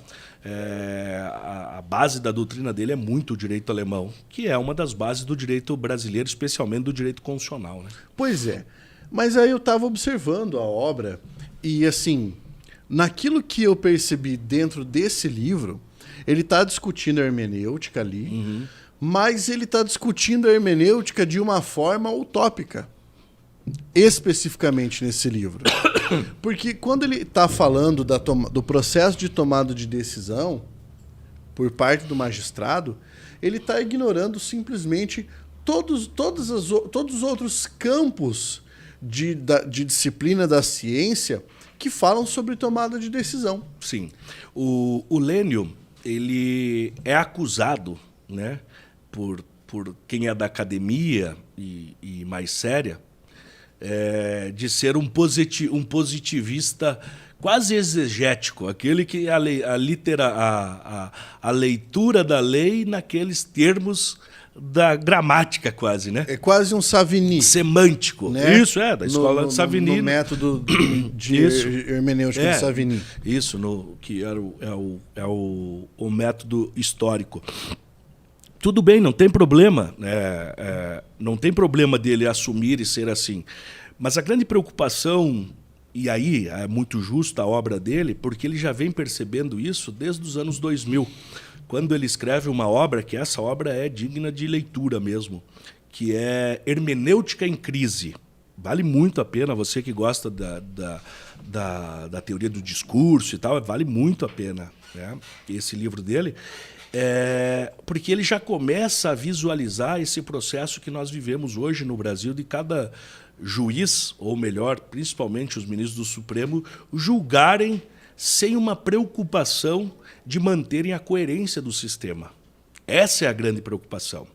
a base da doutrina dele é muito o direito alemão, que é uma das bases do direito brasileiro, especialmente do direito constitucional, né? Pois é. Mas aí eu estava observando a obra e, assim, naquilo que eu percebi dentro desse livro, ele está discutindo a hermenêutica ali, mas ele está discutindo a hermenêutica de uma forma utópica, especificamente nesse livro. Porque quando ele está falando do processo de tomada de decisão por parte do magistrado, ele está ignorando simplesmente todos os outros campos de disciplina da ciência que falam sobre tomada de decisão. Sim. O Lênio, ele é acusado, né, por quem é da academia e mais séria, de ser um positivista quase exegético, aquele que a leitura da lei naqueles termos da gramática quase, né? É quase um Savigny. Semântico. Né? Isso, da escola de Savigny. No método de hermenêutica de Savigny. Isso, que era o método histórico. Tudo bem, não tem problema. Não tem problema dele assumir e ser assim. Mas a grande preocupação, e aí é muito justa a obra dele, porque ele já vem percebendo isso desde os anos 2000, quando ele escreve uma obra, que essa obra é digna de leitura mesmo, que é Hermenêutica em Crise. Vale muito a pena, você que gosta da teoria do discurso e tal, vale muito a pena, né, esse livro dele. Porque ele já começa a visualizar esse processo que nós vivemos hoje no Brasil, de cada juiz, ou melhor, principalmente os ministros do Supremo, julgarem sem uma preocupação de manterem a coerência do sistema. Essa é a grande preocupação.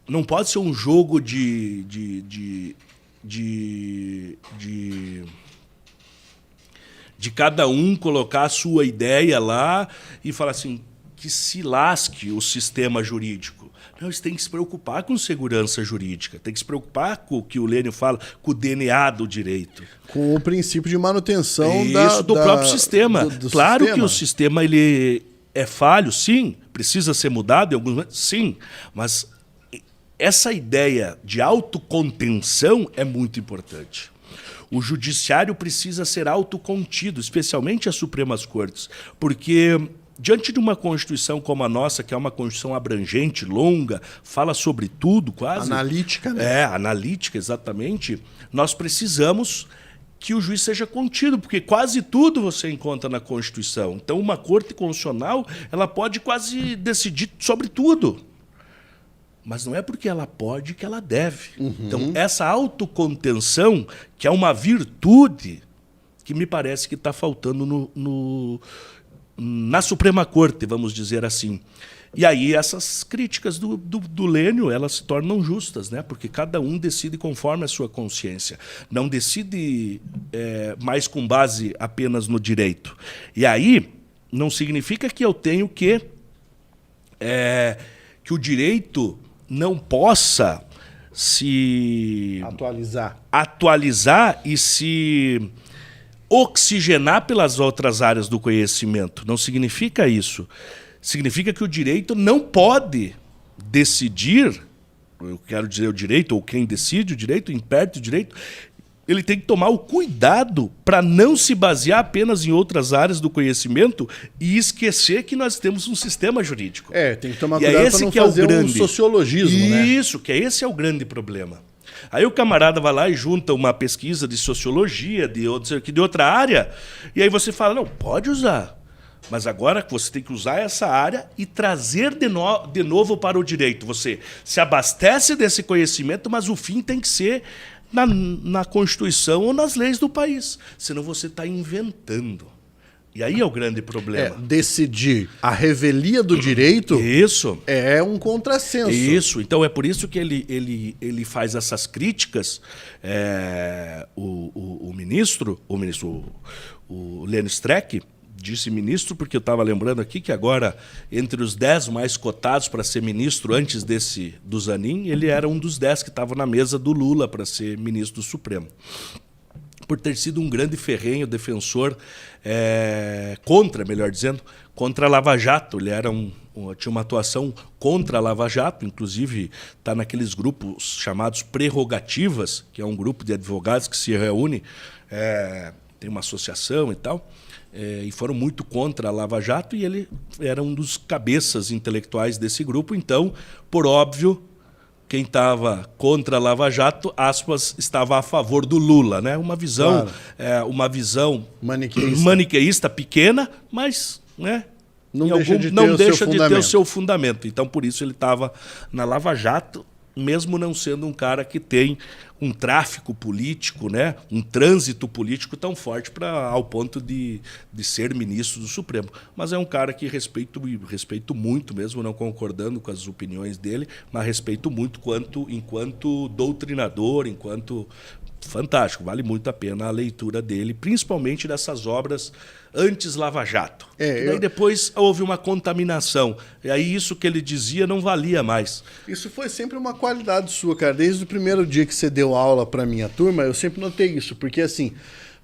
Não pode ser um jogo de cada um colocar a sua ideia lá e falar assim, que se lasque o sistema jurídico. Não, eles têm que se preocupar com segurança jurídica, tem que se preocupar com o que o Lênio fala, com o DNA do direito. Com o princípio de manutenção do próprio sistema. Claro sistema. Que o sistema ele é falho, sim, precisa ser mudado em alguns momentos, sim, mas essa ideia de autocontenção é muito importante. O judiciário precisa ser autocontido, especialmente as Supremas Cortes, porque diante de uma Constituição como a nossa, que é uma Constituição abrangente, longa, fala sobre tudo quase. Analítica, né? Analítica, exatamente. Nós precisamos que o juiz seja contido, porque quase tudo você encontra na Constituição. Então, uma Corte Constitucional ela pode quase decidir sobre tudo. Mas não é porque ela pode que ela deve. Uhum. Então, essa autocontenção, que é uma virtude que me parece que está faltando na Suprema Corte, vamos dizer assim. E aí essas críticas do Lênio, elas se tornam justas, né? Porque cada um decide conforme a sua consciência. Não decide mais com base apenas no direito. E aí não significa que eu tenho que o direito não possa se atualizar e se oxigenar pelas outras áreas do conhecimento. Não significa isso. Significa que o direito não pode decidir, eu quero dizer o direito, ou quem decide o direito, impede o direito, ele tem que tomar o cuidado para não se basear apenas em outras áreas do conhecimento e esquecer que nós temos um sistema jurídico. Tem que tomar cuidado para não fazer um sociologismo, né? Isso, que esse é o grande problema. Aí o camarada vai lá e junta uma pesquisa de sociologia, de outra área, e aí você fala, não, pode usar. Mas agora você tem que usar essa área e trazer de novo para o direito. Você se abastece desse conhecimento, mas o fim tem que ser na Constituição ou nas leis do país. Senão você está inventando. E aí é o grande problema. Decidir a revelia do direito isso. É um contrassenso. Isso. Então é por isso que ele faz essas críticas. O ministro, o Lênio Streck, disse ministro, porque eu estava lembrando aqui que agora, entre os 10 mais cotados para ser ministro antes do Zanin, ele era um dos 10 que estavam na mesa do Lula para ser ministro do Supremo. Por ter sido um grande ferrenho defensor contra a Lava Jato. Ele tinha uma atuação contra a Lava Jato, inclusive está naqueles grupos chamados Prerrogativas, que é um grupo de advogados que se reúne, tem uma associação e tal, e foram muito contra a Lava Jato, e ele era um dos cabeças intelectuais desse grupo. Então, por óbvio, quem estava contra a Lava Jato, aspas, estava a favor do Lula, né? Uma visão, claro. Uma visão maniqueísta pequena, mas, né, não deixa de ter o seu fundamento. Então, por isso ele estava na Lava Jato, mesmo não sendo um cara que tem um tráfico político, né, um trânsito político tão forte ao ponto de ser ministro do Supremo. Mas é um cara que respeito muito, mesmo não concordando com as opiniões dele, mas respeito muito enquanto doutrinador, enquanto fantástico, vale muito a pena a leitura dele, principalmente dessas obras antes Lava Jato. Daí depois houve uma contaminação, e aí isso que ele dizia não valia mais. Isso foi sempre uma qualidade sua, cara. Desde o primeiro dia que você deu aula para minha turma, eu sempre notei isso, porque assim,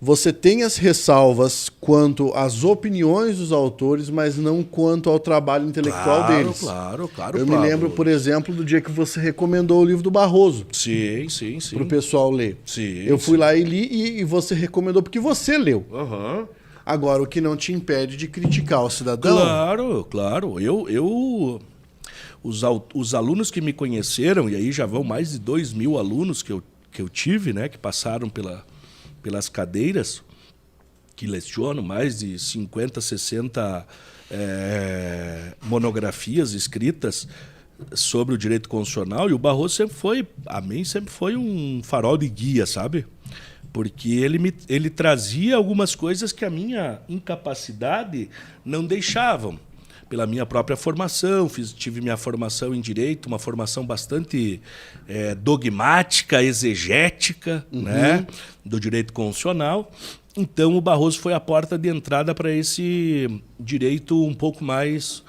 você tem as ressalvas quanto às opiniões dos autores, mas não quanto ao trabalho intelectual deles. Claro. Eu me lembro, por exemplo, do dia que você recomendou o livro do Barroso. Sim. Para o pessoal ler. Eu fui lá e li e você recomendou porque você leu. Agora, o que não te impede de criticar o cidadão. Claro. Os alunos que me conheceram, e aí já vão mais de 2.000 alunos que eu tive, né, que passaram pelas cadeiras, que leciono, mais de 50, 60 monografias escritas sobre o direito constitucional, e o Barroso sempre foi um farol de guia, sabe? Porque ele trazia algumas coisas que a minha incapacidade não deixavam. Pela minha própria formação, tive minha formação em Direito, uma formação bastante dogmática, exegética, né, do direito constitucional. Então, o Barroso foi a porta de entrada para esse direito um pouco mais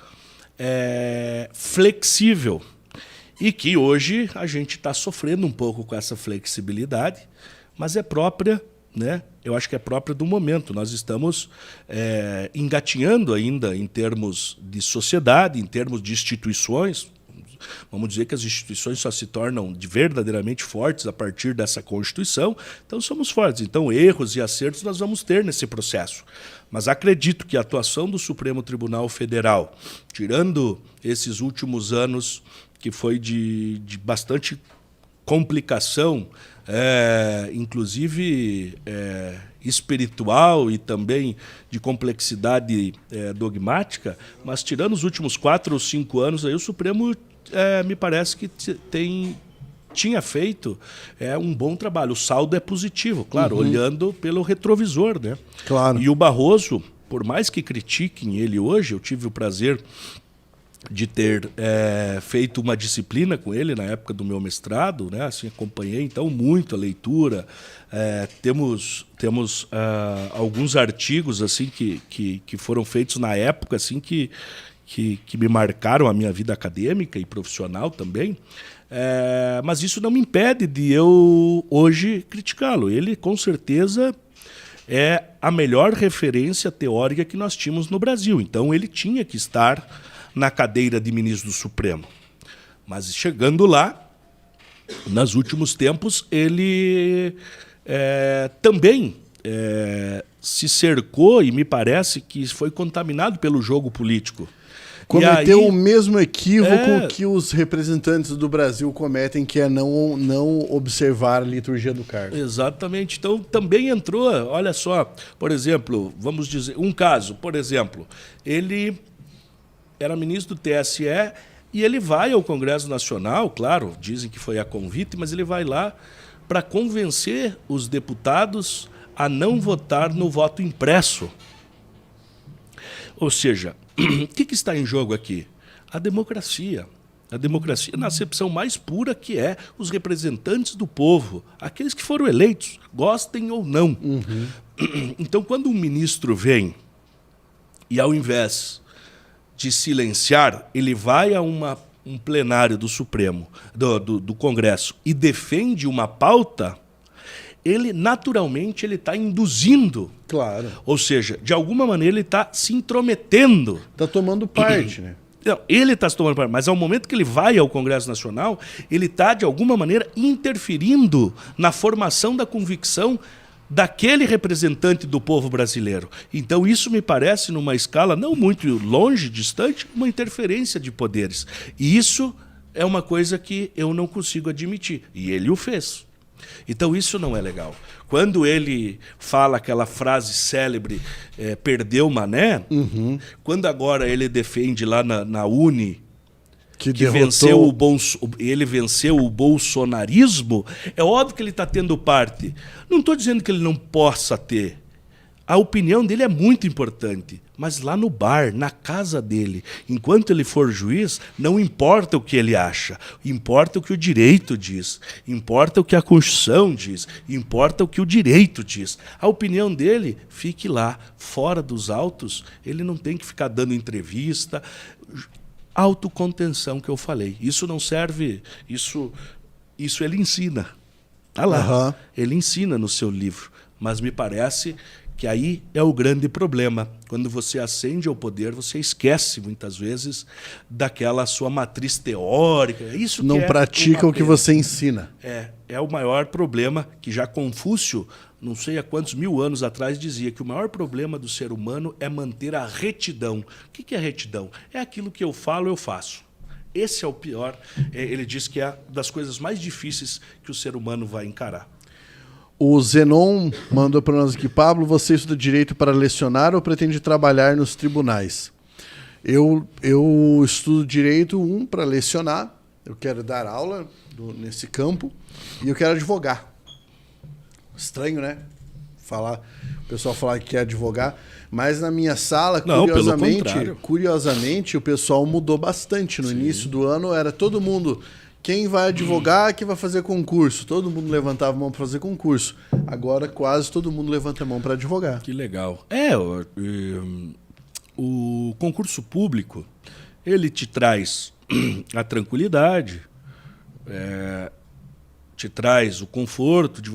flexível. E que hoje a gente está sofrendo um pouco com essa flexibilidade, mas é própria, né? Eu acho que é própria do momento. Nós estamos engatinhando ainda em termos de sociedade, em termos de instituições. Vamos dizer que as instituições só se tornam verdadeiramente fortes a partir dessa Constituição. Então, somos fortes. Então, erros e acertos nós vamos ter nesse processo. Mas acredito que a atuação do Supremo Tribunal Federal, tirando esses últimos anos, que foi de bastante complicação, inclusive espiritual e também de complexidade dogmática, mas tirando os últimos 4 ou 5 anos, aí o Supremo me parece que tinha feito um bom trabalho. O saldo é positivo, claro, olhando pelo retrovisor, né? Claro. E o Barroso, por mais que critiquem ele hoje, eu tive o prazer de ter feito uma disciplina com ele na época do meu mestrado, né? Assim, acompanhei então muito a leitura. Temos alguns artigos assim que foram feitos na época assim que me marcaram a minha vida acadêmica e profissional também. Mas isso não me impede de eu hoje criticá-lo. Ele com certeza é a melhor referência teórica que nós tínhamos no Brasil. Então ele tinha que estar na cadeira de ministro do Supremo. Mas chegando lá, nos últimos tempos, ele também se cercou e me parece que foi contaminado pelo jogo político. Cometeu o mesmo equívoco que os representantes do Brasil cometem, que é não observar a liturgia do cargo. Exatamente. Então, também entrou, olha só, por exemplo, vamos dizer, um caso, por exemplo, ele era ministro do TSE e ele vai ao Congresso Nacional, claro, dizem que foi a convite, mas ele vai lá para convencer os deputados a não votar no voto impresso. Ou seja, o que está em jogo aqui? A democracia. A democracia na acepção mais pura, que é os representantes do povo, aqueles que foram eleitos, gostem ou não. Então, quando um ministro vem e, ao invés de silenciar, ele vai a um plenário do Supremo, do Congresso, e defende uma pauta, ele naturalmente está induzindo. Claro. Ou seja, de alguma maneira ele está se intrometendo. Está tomando parte, né? Não, ele está se tomando parte, mas ao momento que ele vai ao Congresso Nacional, ele está, de alguma maneira, interferindo na formação da convicção daquele representante do povo brasileiro. Então isso me parece, numa escala não muito longe, distante, uma interferência de poderes. E isso é uma coisa que eu não consigo admitir. E ele o fez. Então isso não é legal. Quando ele fala aquela frase célebre, perdeu Mané, quando agora ele defende lá na Uni que ele venceu o bolsonarismo, é óbvio que ele está tendo parte. Não estou dizendo que ele não possa ter A opinião dele é muito importante, mas lá no bar, na casa dele, enquanto ele for juiz, não importa o que ele acha, importa o que o direito diz, importa o que a Constituição diz, importa o que o direito diz. A opinião dele fique lá, fora dos autos, ele não tem que ficar dando entrevista. Autocontenção que eu falei. Isso não serve, isso ele ensina. Tá lá, ele ensina no seu livro, mas me parece que aí é o grande problema. Quando você ascende ao poder, você esquece, muitas vezes, daquela sua matriz teórica. Isso não que pratica o que você ensina. É o maior problema, que já Confúcio, não sei há quantos mil anos atrás, dizia que o maior problema do ser humano é manter a retidão. O que é retidão? É aquilo que eu falo, eu faço. Esse é o pior. Ele diz que é das coisas mais difíceis que o ser humano vai encarar. O Zenon mandou para nós aqui: Pablo, você estuda direito para lecionar ou pretende trabalhar nos tribunais? Eu estudo direito, para lecionar, eu quero dar aula nesse campo, e eu quero advogar. Estranho, né? O pessoal falar que quer advogar, mas na minha sala, curiosamente, o pessoal mudou bastante. No início do ano era todo mundo... Quem vai advogar, quem vai fazer concurso. Todo mundo levantava a mão para fazer concurso. Agora quase todo mundo levanta a mão para advogar. Que legal. O concurso público, ele te traz a tranquilidade, te traz o conforto de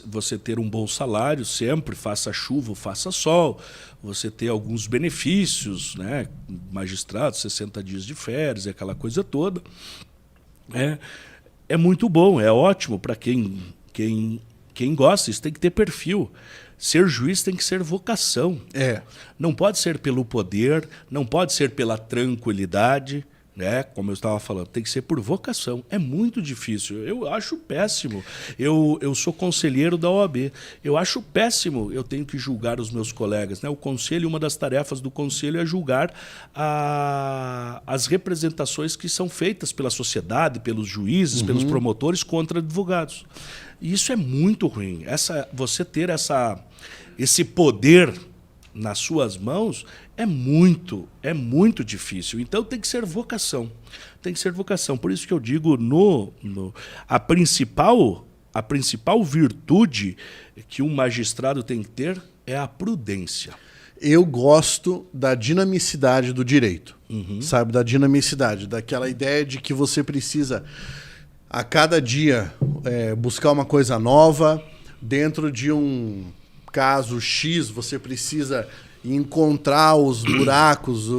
você ter um bom salário sempre, faça chuva ou faça sol, você ter alguns benefícios, né? Magistrado, 60 dias de férias, aquela coisa toda. É muito bom, é ótimo para quem gosta. Isso tem que ter perfil. Ser juiz tem que ser vocação. Não pode ser pelo poder, não pode ser pela tranquilidade, né? Como eu estava falando, tem que ser por vocação. É muito difícil. Eu acho péssimo. Eu sou conselheiro da OAB. Eu acho péssimo. Eu tenho que julgar os meus colegas, né? O conselho, uma das tarefas do conselho é julgar as representações que são feitas pela sociedade, pelos juízes, pelos promotores contra advogados. E isso é muito ruim. Você ter esse poder nas suas mãos é muito difícil. Então tem que ser vocação. Tem que ser vocação. Por isso que eu digo, a principal virtude que um magistrado tem que ter é a prudência. Eu gosto da dinamicidade do direito. Sabe? Da dinamicidade, daquela ideia de que você precisa, a cada dia, buscar uma coisa nova. Dentro de um caso X, você precisa encontrar os buracos,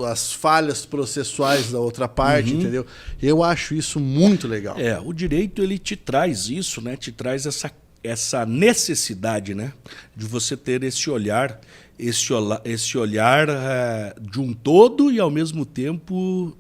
as falhas processuais da outra parte, entendeu? Eu acho isso muito legal. O direito, ele te traz isso, né? Te traz essa necessidade, né? De você ter esse olhar de um todo e, ao mesmo tempo,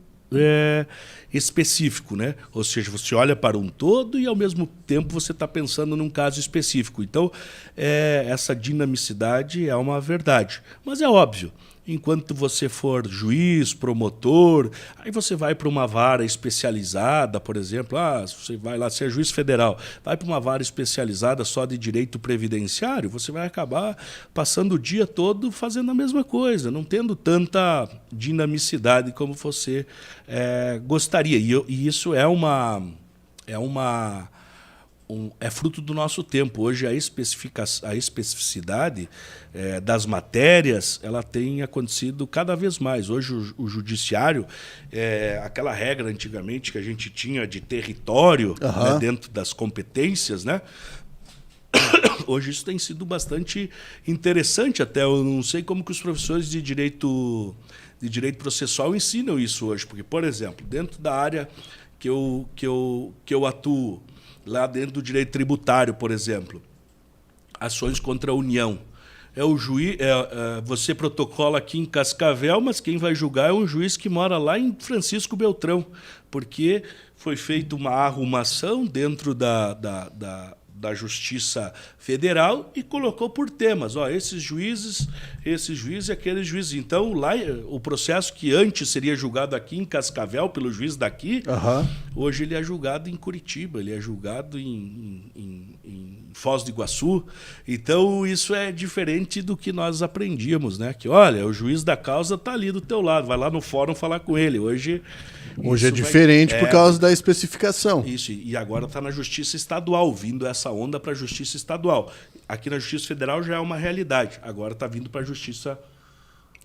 específico, né? Ou seja, você olha para um todo e, ao mesmo tempo, você está pensando num caso específico. Então, essa dinamicidade é uma verdade. Mas é óbvio, enquanto você for juiz, promotor, aí você vai para uma vara especializada, por exemplo, você vai lá ser juiz federal, vai para uma vara especializada só de direito previdenciário, você vai acabar passando o dia todo fazendo a mesma coisa, não tendo tanta dinamicidade como você gostaria. E isso é fruto do nosso tempo. Hoje a especificidade das matérias ela tem acontecido cada vez mais. Hoje o judiciário, aquela regra antigamente que a gente tinha de território, né, dentro das competências, né? Hoje isso tem sido bastante interessante até. Eu não sei como que os professores de direito processual ensinam isso hoje, porque, por exemplo, dentro da área que eu atuo, lá dentro do direito tributário, por exemplo, ações contra a União. Você protocola aqui em Cascavel, mas quem vai julgar é um juiz que mora lá em Francisco Beltrão, porque foi feita uma arrumação dentro da Justiça Federal e colocou por temas. Ó, esses juízes e aqueles juízes. Então, lá, o processo que antes seria julgado aqui em Cascavel pelo juiz daqui, hoje ele é julgado em Curitiba, ele é julgado em Foz do Iguaçu. Então, isso é diferente do que nós aprendíamos, né? Que, olha, o juiz da causa está ali do teu lado, vai lá no fórum falar com ele. Hoje é diferente por causa da especificação. Isso, e agora está na Justiça Estadual, vindo essa onda para a Justiça Estadual. Aqui na Justiça Federal já é uma realidade, agora está vindo para a Justiça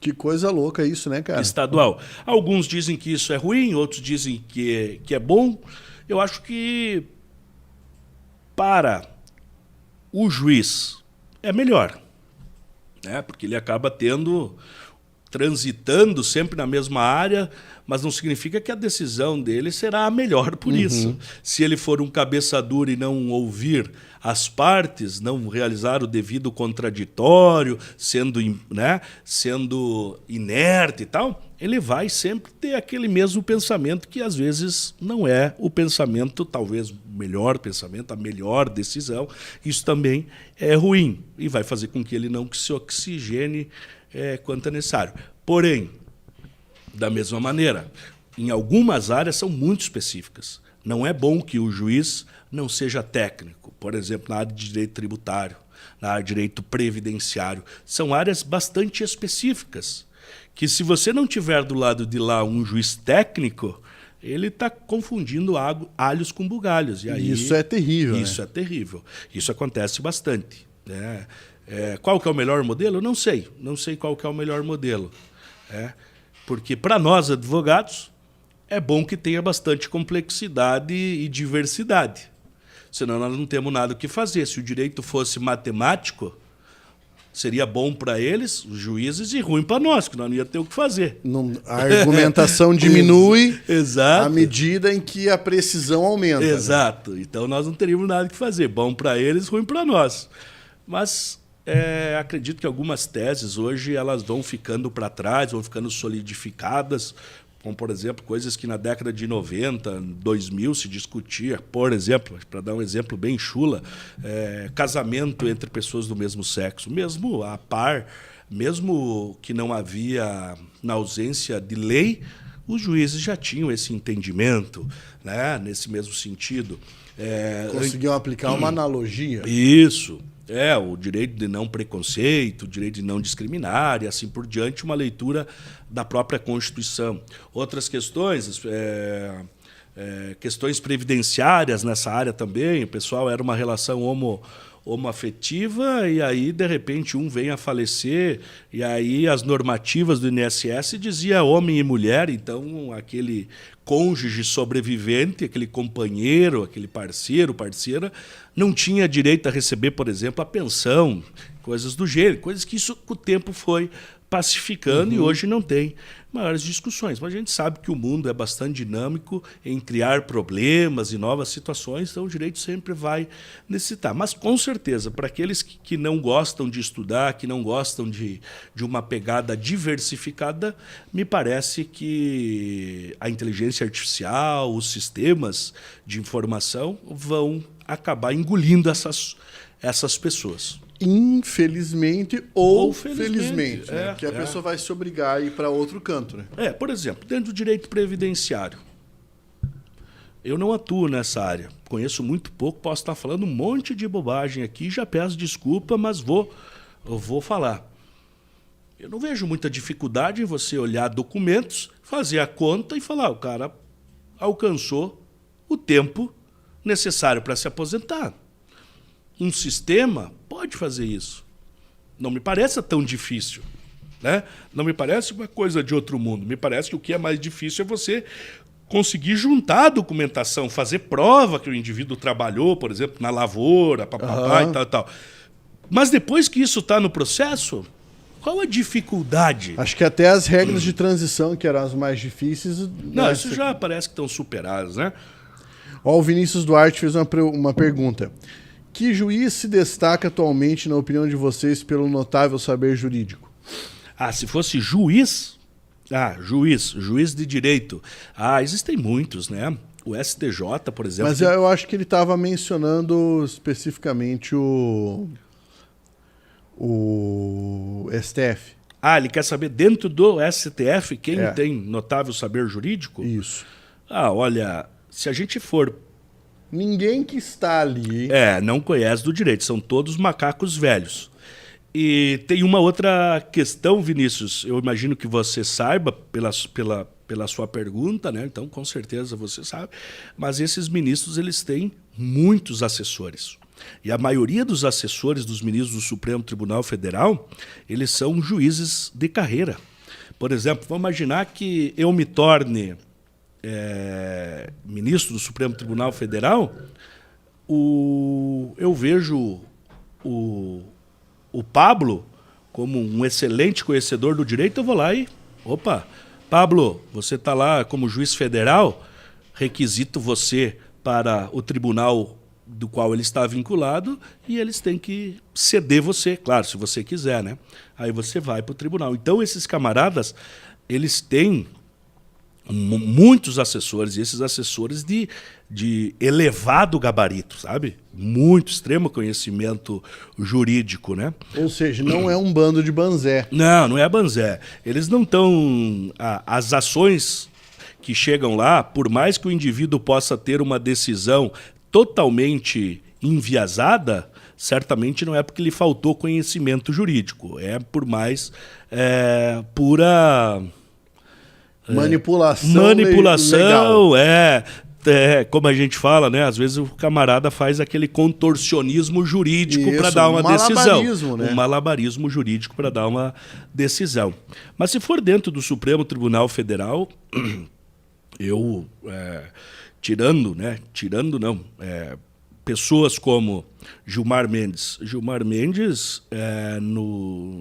Que coisa louca isso, né, cara? Estadual. Alguns dizem que isso é ruim, outros dizem que é bom. Eu acho que para o juiz é melhor, né? Porque ele acaba transitando sempre na mesma área, mas não significa que a decisão dele será a melhor por isso. Se ele for um cabeça dura e não ouvir as partes, não realizar o devido contraditório, sendo inerte e tal, ele vai sempre ter aquele mesmo pensamento que às vezes não é o pensamento, talvez o melhor pensamento, a melhor decisão. Isso também é ruim e vai fazer com que ele não se oxigene quanto é necessário. Porém, da mesma maneira, em algumas áreas são muito específicas. Não é bom que o juiz não seja técnico. Por exemplo, na área de direito tributário, na área de direito previdenciário. São áreas bastante específicas, que se você não tiver do lado de lá um juiz técnico, ele está confundindo alhos com bugalhos. E aí, isso é terrível. Isso é terrível. Isso acontece bastante, né? Qual que é o melhor modelo? Não sei qual que é o melhor modelo. Porque para nós, advogados, é bom que tenha bastante complexidade e diversidade. Senão nós não temos nada o que fazer. Se o direito fosse matemático, seria bom para eles, os juízes, e ruim para nós, que nós não ia ter o que fazer. A argumentação diminui Exato. à medida em que a precisão aumenta. Exato. Né? Então nós não teríamos nada o que fazer. Bom para eles, ruim para nós. Mas acredito que algumas teses hoje elas vão ficando para trás, vão ficando solidificadas, como, por exemplo, coisas que na década de 90, 2000 se discutia, por exemplo, para dar um exemplo bem chula, casamento entre pessoas do mesmo sexo, mesmo a par, mesmo que não havia, na ausência de lei, os juízes já tinham esse entendimento, né, nesse mesmo sentido. Conseguiam aplicar uma analogia. Isso. O direito de não preconceito, o direito de não discriminar e assim por diante, uma leitura da própria Constituição. Outras questões, questões previdenciárias nessa área também, o pessoal era uma relação homoafetiva e aí, de repente, um vem a falecer e aí as normativas do INSS dizia homem e mulher, então aquele cônjuge sobrevivente, aquele companheiro, aquele parceiro, parceira, não tinha direito a receber, por exemplo, a pensão, coisas do gênero, coisas que isso com o tempo foi pacificando e hoje não tem maiores discussões. Mas a gente sabe que o mundo é bastante dinâmico em criar problemas e novas situações, então o direito sempre vai necessitar. Mas, com certeza, para aqueles que não gostam de estudar, que não gostam de uma pegada diversificada, me parece que a inteligência artificial, os sistemas de informação vão acabar engolindo essas pessoas. Infelizmente ou felizmente, né? Porque a pessoa vai se obrigar a ir para outro canto, né? Por exemplo, dentro do direito previdenciário, eu não atuo nessa área, conheço muito pouco, posso estar falando um monte de bobagem aqui, já peço desculpa, mas eu vou falar. Eu não vejo muita dificuldade em você olhar documentos, fazer a conta e falar, o cara alcançou o tempo necessário para se aposentar. Um sistema pode fazer isso. Não me parece tão difícil, né? Não me parece uma coisa de outro mundo. Me parece que o que é mais difícil é você conseguir juntar a documentação, fazer prova que o indivíduo trabalhou, por exemplo, na lavoura, papapá e tal. Mas depois que isso está no processo, qual a dificuldade? Acho que até as regras de transição, que eram as mais difíceis... Não, isso já parece que estão superadas, né? O Vinícius Duarte fez uma pergunta. Que juiz se destaca atualmente, na opinião de vocês, pelo notável saber jurídico? Se fosse juiz... juiz de direito. Existem muitos, né? O STJ, por exemplo... Mas eu acho que ele estava mencionando especificamente o STF. Ah, ele quer saber dentro do STF quem tem notável saber jurídico? Isso. Ah, olha, se a gente for... Ninguém que está ali... não conhece do direito, são todos macacos velhos. E tem uma outra questão, Vinícius, eu imagino que você saiba pela sua pergunta, né? Então com certeza você sabe, mas esses ministros eles têm muitos assessores. E a maioria dos assessores dos ministros do Supremo Tribunal Federal, eles são juízes de carreira. Por exemplo, vamos imaginar que eu me torne ministro do Supremo Tribunal Federal, eu vejo o Pablo como um excelente conhecedor do direito, eu vou lá e... Opa, Pablo, você está lá como juiz federal, requisito você para o tribunal do qual ele está vinculado e eles têm que ceder você, claro, se você quiser, né? Aí você vai para o tribunal. Então, esses camaradas, eles têm muitos assessores, e esses assessores de elevado gabarito, sabe? Muito, extremo conhecimento jurídico, né? Ou seja, não é um bando de banzé. Não é banzé. Eles não estão... As ações que chegam lá, por mais que o indivíduo possa ter uma decisão totalmente enviesada, certamente não é porque lhe faltou conhecimento jurídico. É por mais pura... Manipulação legal. Como a gente fala, né? Às vezes o camarada faz aquele contorcionismo jurídico para dar uma decisão. Né? Um malabarismo jurídico para dar uma decisão. Mas se for dentro do Supremo Tribunal Federal, eu, pessoas como Gilmar Mendes. Gilmar Mendes,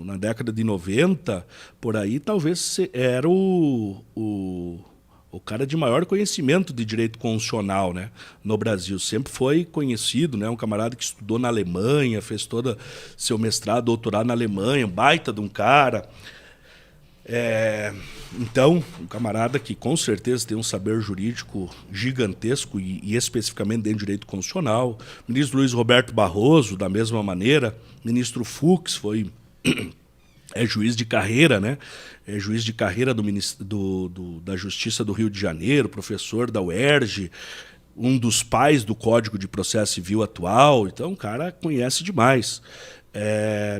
na década de 90, por aí, talvez era o cara de maior conhecimento de direito constitucional, né, no Brasil. Sempre foi conhecido, né, um camarada que estudou na Alemanha, fez todo seu mestrado, doutorado na Alemanha, um baita de um cara. Então, um camarada que com certeza tem um saber jurídico gigantesco e especificamente dentro do direito constitucional. O ministro Luiz Roberto Barroso, da mesma maneira. O ministro Fux é juiz de carreira, né? É juiz de carreira da Justiça do Rio de Janeiro, professor da UERJ, um dos pais do Código de Processo Civil atual. Então, o cara conhece demais.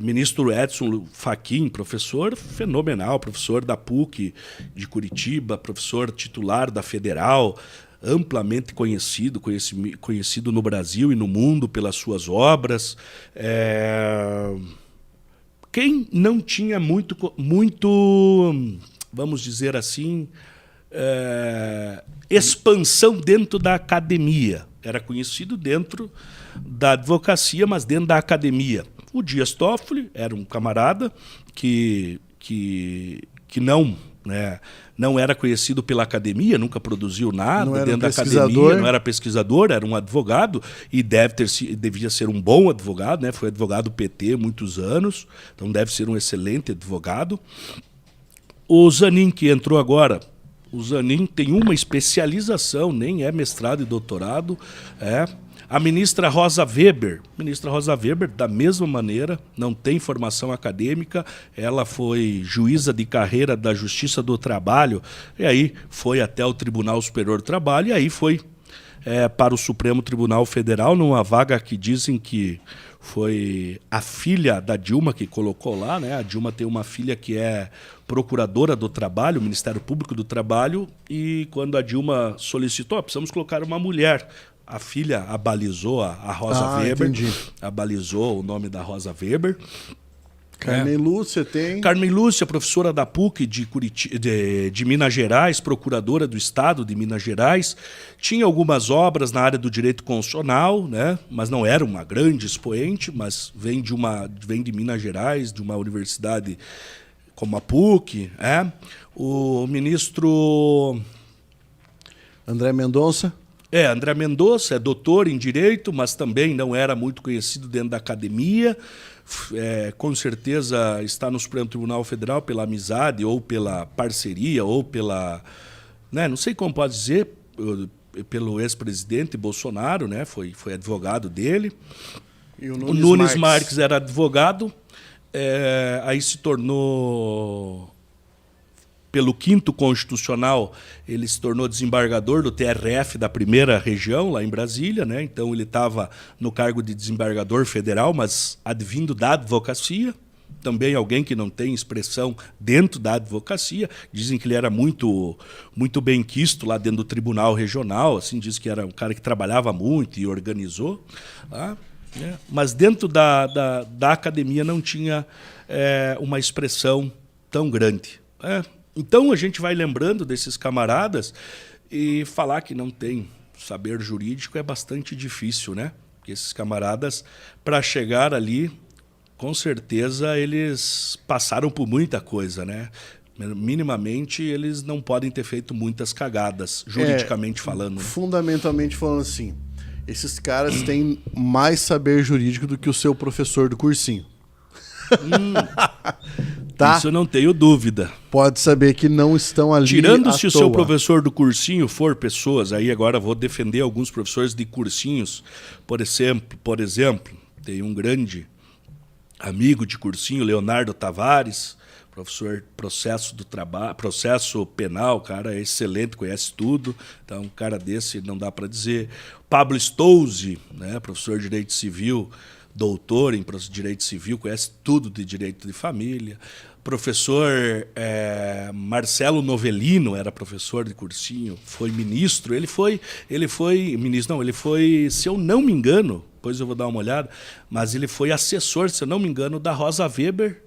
Ministro Edson Fachin, professor fenomenal, professor da PUC de Curitiba, professor titular da Federal, amplamente conhecido no Brasil e no mundo pelas suas obras. Quem não tinha muito, vamos dizer assim, expansão dentro da academia, era conhecido dentro da advocacia, mas dentro da academia. O Dias Toffoli era um camarada que não era conhecido pela academia, nunca produziu nada dentro da academia, não era pesquisador, era um advogado e devia ser um bom advogado, né? Foi advogado do PT muitos anos, então deve ser um excelente advogado. O Zanin, que entrou agora, o Zanin tem uma especialização, nem é mestrado e doutorado, A ministra Rosa Weber, da mesma maneira, não tem formação acadêmica, ela foi juíza de carreira da Justiça do Trabalho, e aí foi até o Tribunal Superior do Trabalho, e aí foi para o Supremo Tribunal Federal, numa vaga que dizem que foi a filha da Dilma que colocou lá, né? A Dilma tem uma filha que é procuradora do trabalho, Ministério Público do Trabalho, e quando a Dilma solicitou, precisamos colocar uma mulher. A filha abalizou a Rosa Weber, abalizou o nome da Rosa Weber. Carmen Lúcia tem. Carmen Lúcia, professora da PUC de Minas Gerais, procuradora do Estado de Minas Gerais. Tinha algumas obras na área do direito constitucional, né? Mas não era uma grande expoente, mas vem de Minas Gerais, de uma universidade como a PUC. O ministro André Mendonça. André Mendonça é doutor em Direito, mas também não era muito conhecido dentro da academia. Com certeza está no Supremo Tribunal Federal pela amizade, ou pela parceria, ou pela... Né, não sei como pode dizer, pelo ex-presidente Bolsonaro, né? Foi advogado dele. E o Nunes Marques era advogado, aí se tornou... Pelo 5º Constitucional, ele se tornou desembargador do TRF da primeira região, lá em Brasília, né? Então ele estava no cargo de desembargador federal, mas advindo da advocacia. Também alguém que não tem expressão dentro da advocacia. Dizem que ele era muito bem quisto lá dentro do Tribunal Regional, assim, diz que era um cara que trabalhava muito e organizou. Tá? Mas dentro da academia não tinha uma expressão tão grande. Então a gente vai lembrando desses camaradas e falar que não tem saber jurídico é bastante difícil, né? Porque esses camaradas, para chegar ali, com certeza eles passaram por muita coisa, né? Minimamente eles não podem ter feito muitas cagadas, juridicamente falando. Fundamentalmente falando assim, esses caras têm mais saber jurídico do que o seu professor do cursinho. Tá? Isso eu não tenho dúvida. Pode saber que não estão ali Tirando se à o seu toa. professor do cursinho for pessoas, aí agora vou defender alguns professores de cursinhos. Por exemplo, tem um grande amigo de cursinho, Leonardo Tavares, professor processo penal, cara, é excelente, conhece tudo. Então, um cara desse não dá para dizer. Pablo Stouzi, né, professor de Direito Civil, doutor em Direito Civil, conhece tudo de direito de família. Professor Marcelo Novellino era professor de cursinho, foi ministro. Ele foi ministro, não, ele foi, se eu não me engano, depois eu vou dar uma olhada, mas ele foi assessor, se eu não me engano, da Rosa Weber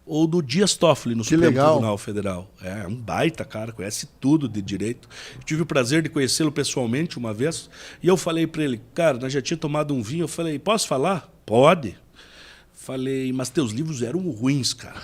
ou do Dias Toffoli no Supremo Tribunal Federal. É um baita cara, conhece tudo de direito. Eu tive o prazer de conhecê-lo pessoalmente uma vez e eu falei para ele, cara, nós já tínhamos tomado um vinho, eu falei, posso falar? Pode. Falei, mas teus livros eram ruins, cara.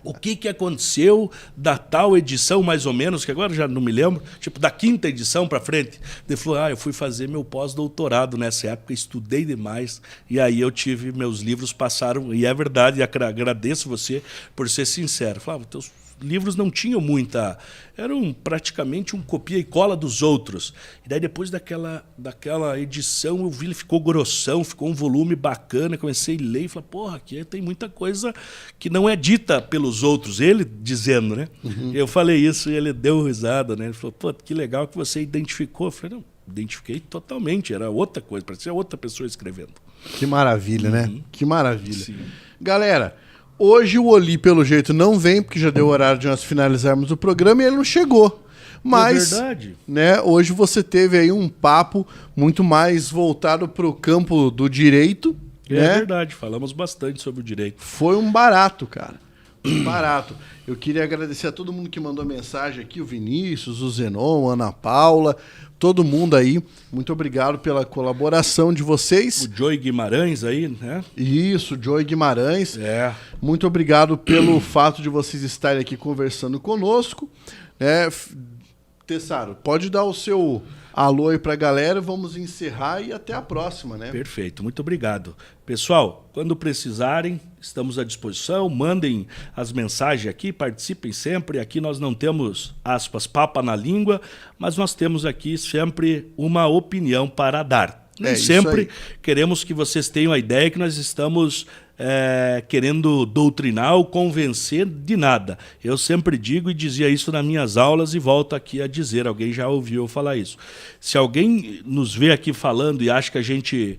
O que aconteceu da tal edição, mais ou menos, que agora já não me lembro, tipo da 5ª edição para frente? Ele falou, eu fui fazer meu pós-doutorado nessa época, estudei demais, e aí eu tive, meus livros passaram, e é verdade, agradeço você por ser sincero. Falava, teus livros não tinham muita... Eram praticamente um copia e cola dos outros. E daí depois daquela edição eu vi, ele ficou grossão, ficou um volume bacana, comecei a ler e falei, porra, aqui tem muita coisa que não é dita pelos outros, ele dizendo, né? Uhum. Eu falei isso e ele deu risada, né? Ele falou, pô, que legal que você identificou. Eu falei, não, identifiquei totalmente, era outra coisa, parecia outra pessoa escrevendo. Que maravilha, né? Que maravilha. Sim. Galera, hoje o Oli, pelo jeito, não vem, porque já deu o horário de nós finalizarmos o programa e ele não chegou. Mas, é verdade. Né, hoje você teve aí um papo muito mais voltado para o campo do direito. É né? verdade, falamos bastante sobre o direito. Foi um barato, cara. Um barato. Eu queria agradecer a todo mundo que mandou mensagem aqui, o Vinícius, o Zenon, a Ana Paula, todo mundo aí. Muito obrigado pela colaboração de vocês. O Joey Guimarães aí, né? Isso, Joey Guimarães. Muito obrigado pelo fato de vocês estarem aqui conversando conosco. Né? Tessaro, pode dar o seu alô aí pra galera, vamos encerrar e até a próxima, né? Perfeito, muito obrigado. Pessoal, quando precisarem, estamos à disposição, mandem as mensagens aqui, participem sempre. Aqui nós não temos, aspas, papa na língua, mas nós temos aqui sempre uma opinião para dar. Nem sempre queremos que vocês tenham a ideia que nós estamos querendo doutrinar ou convencer de nada. Eu sempre digo e dizia isso nas minhas aulas e volto aqui a dizer, alguém já ouviu eu falar isso. Se alguém nos vê aqui falando e acha que a gente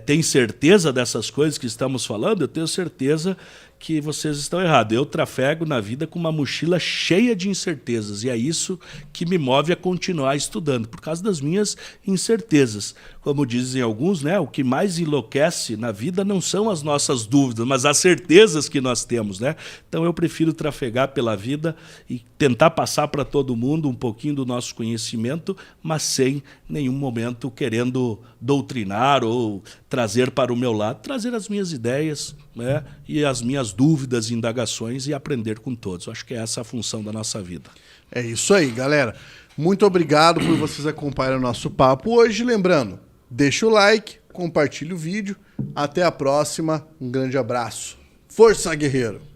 tem certeza dessas coisas que estamos falando, eu tenho certeza que vocês estão errados. Eu trafego na vida com uma mochila cheia de incertezas e é isso que me move a continuar estudando, por causa das minhas incertezas. Como dizem alguns, né, o que mais enlouquece na vida não são as nossas dúvidas, mas as certezas que nós temos, né? Então eu prefiro trafegar pela vida e tentar passar para todo mundo um pouquinho do nosso conhecimento, mas sem nenhum momento querendo doutrinar ou trazer para o meu lado, trazer as minhas ideias, né, e as minhas dúvidas, indagações e aprender com todos. Eu acho que é essa a função da nossa vida. É isso aí, galera. Muito obrigado por vocês acompanharem o nosso papo hoje. Lembrando, deixa o like, compartilha o vídeo. Até a próxima. Um grande abraço. Força, guerreiro!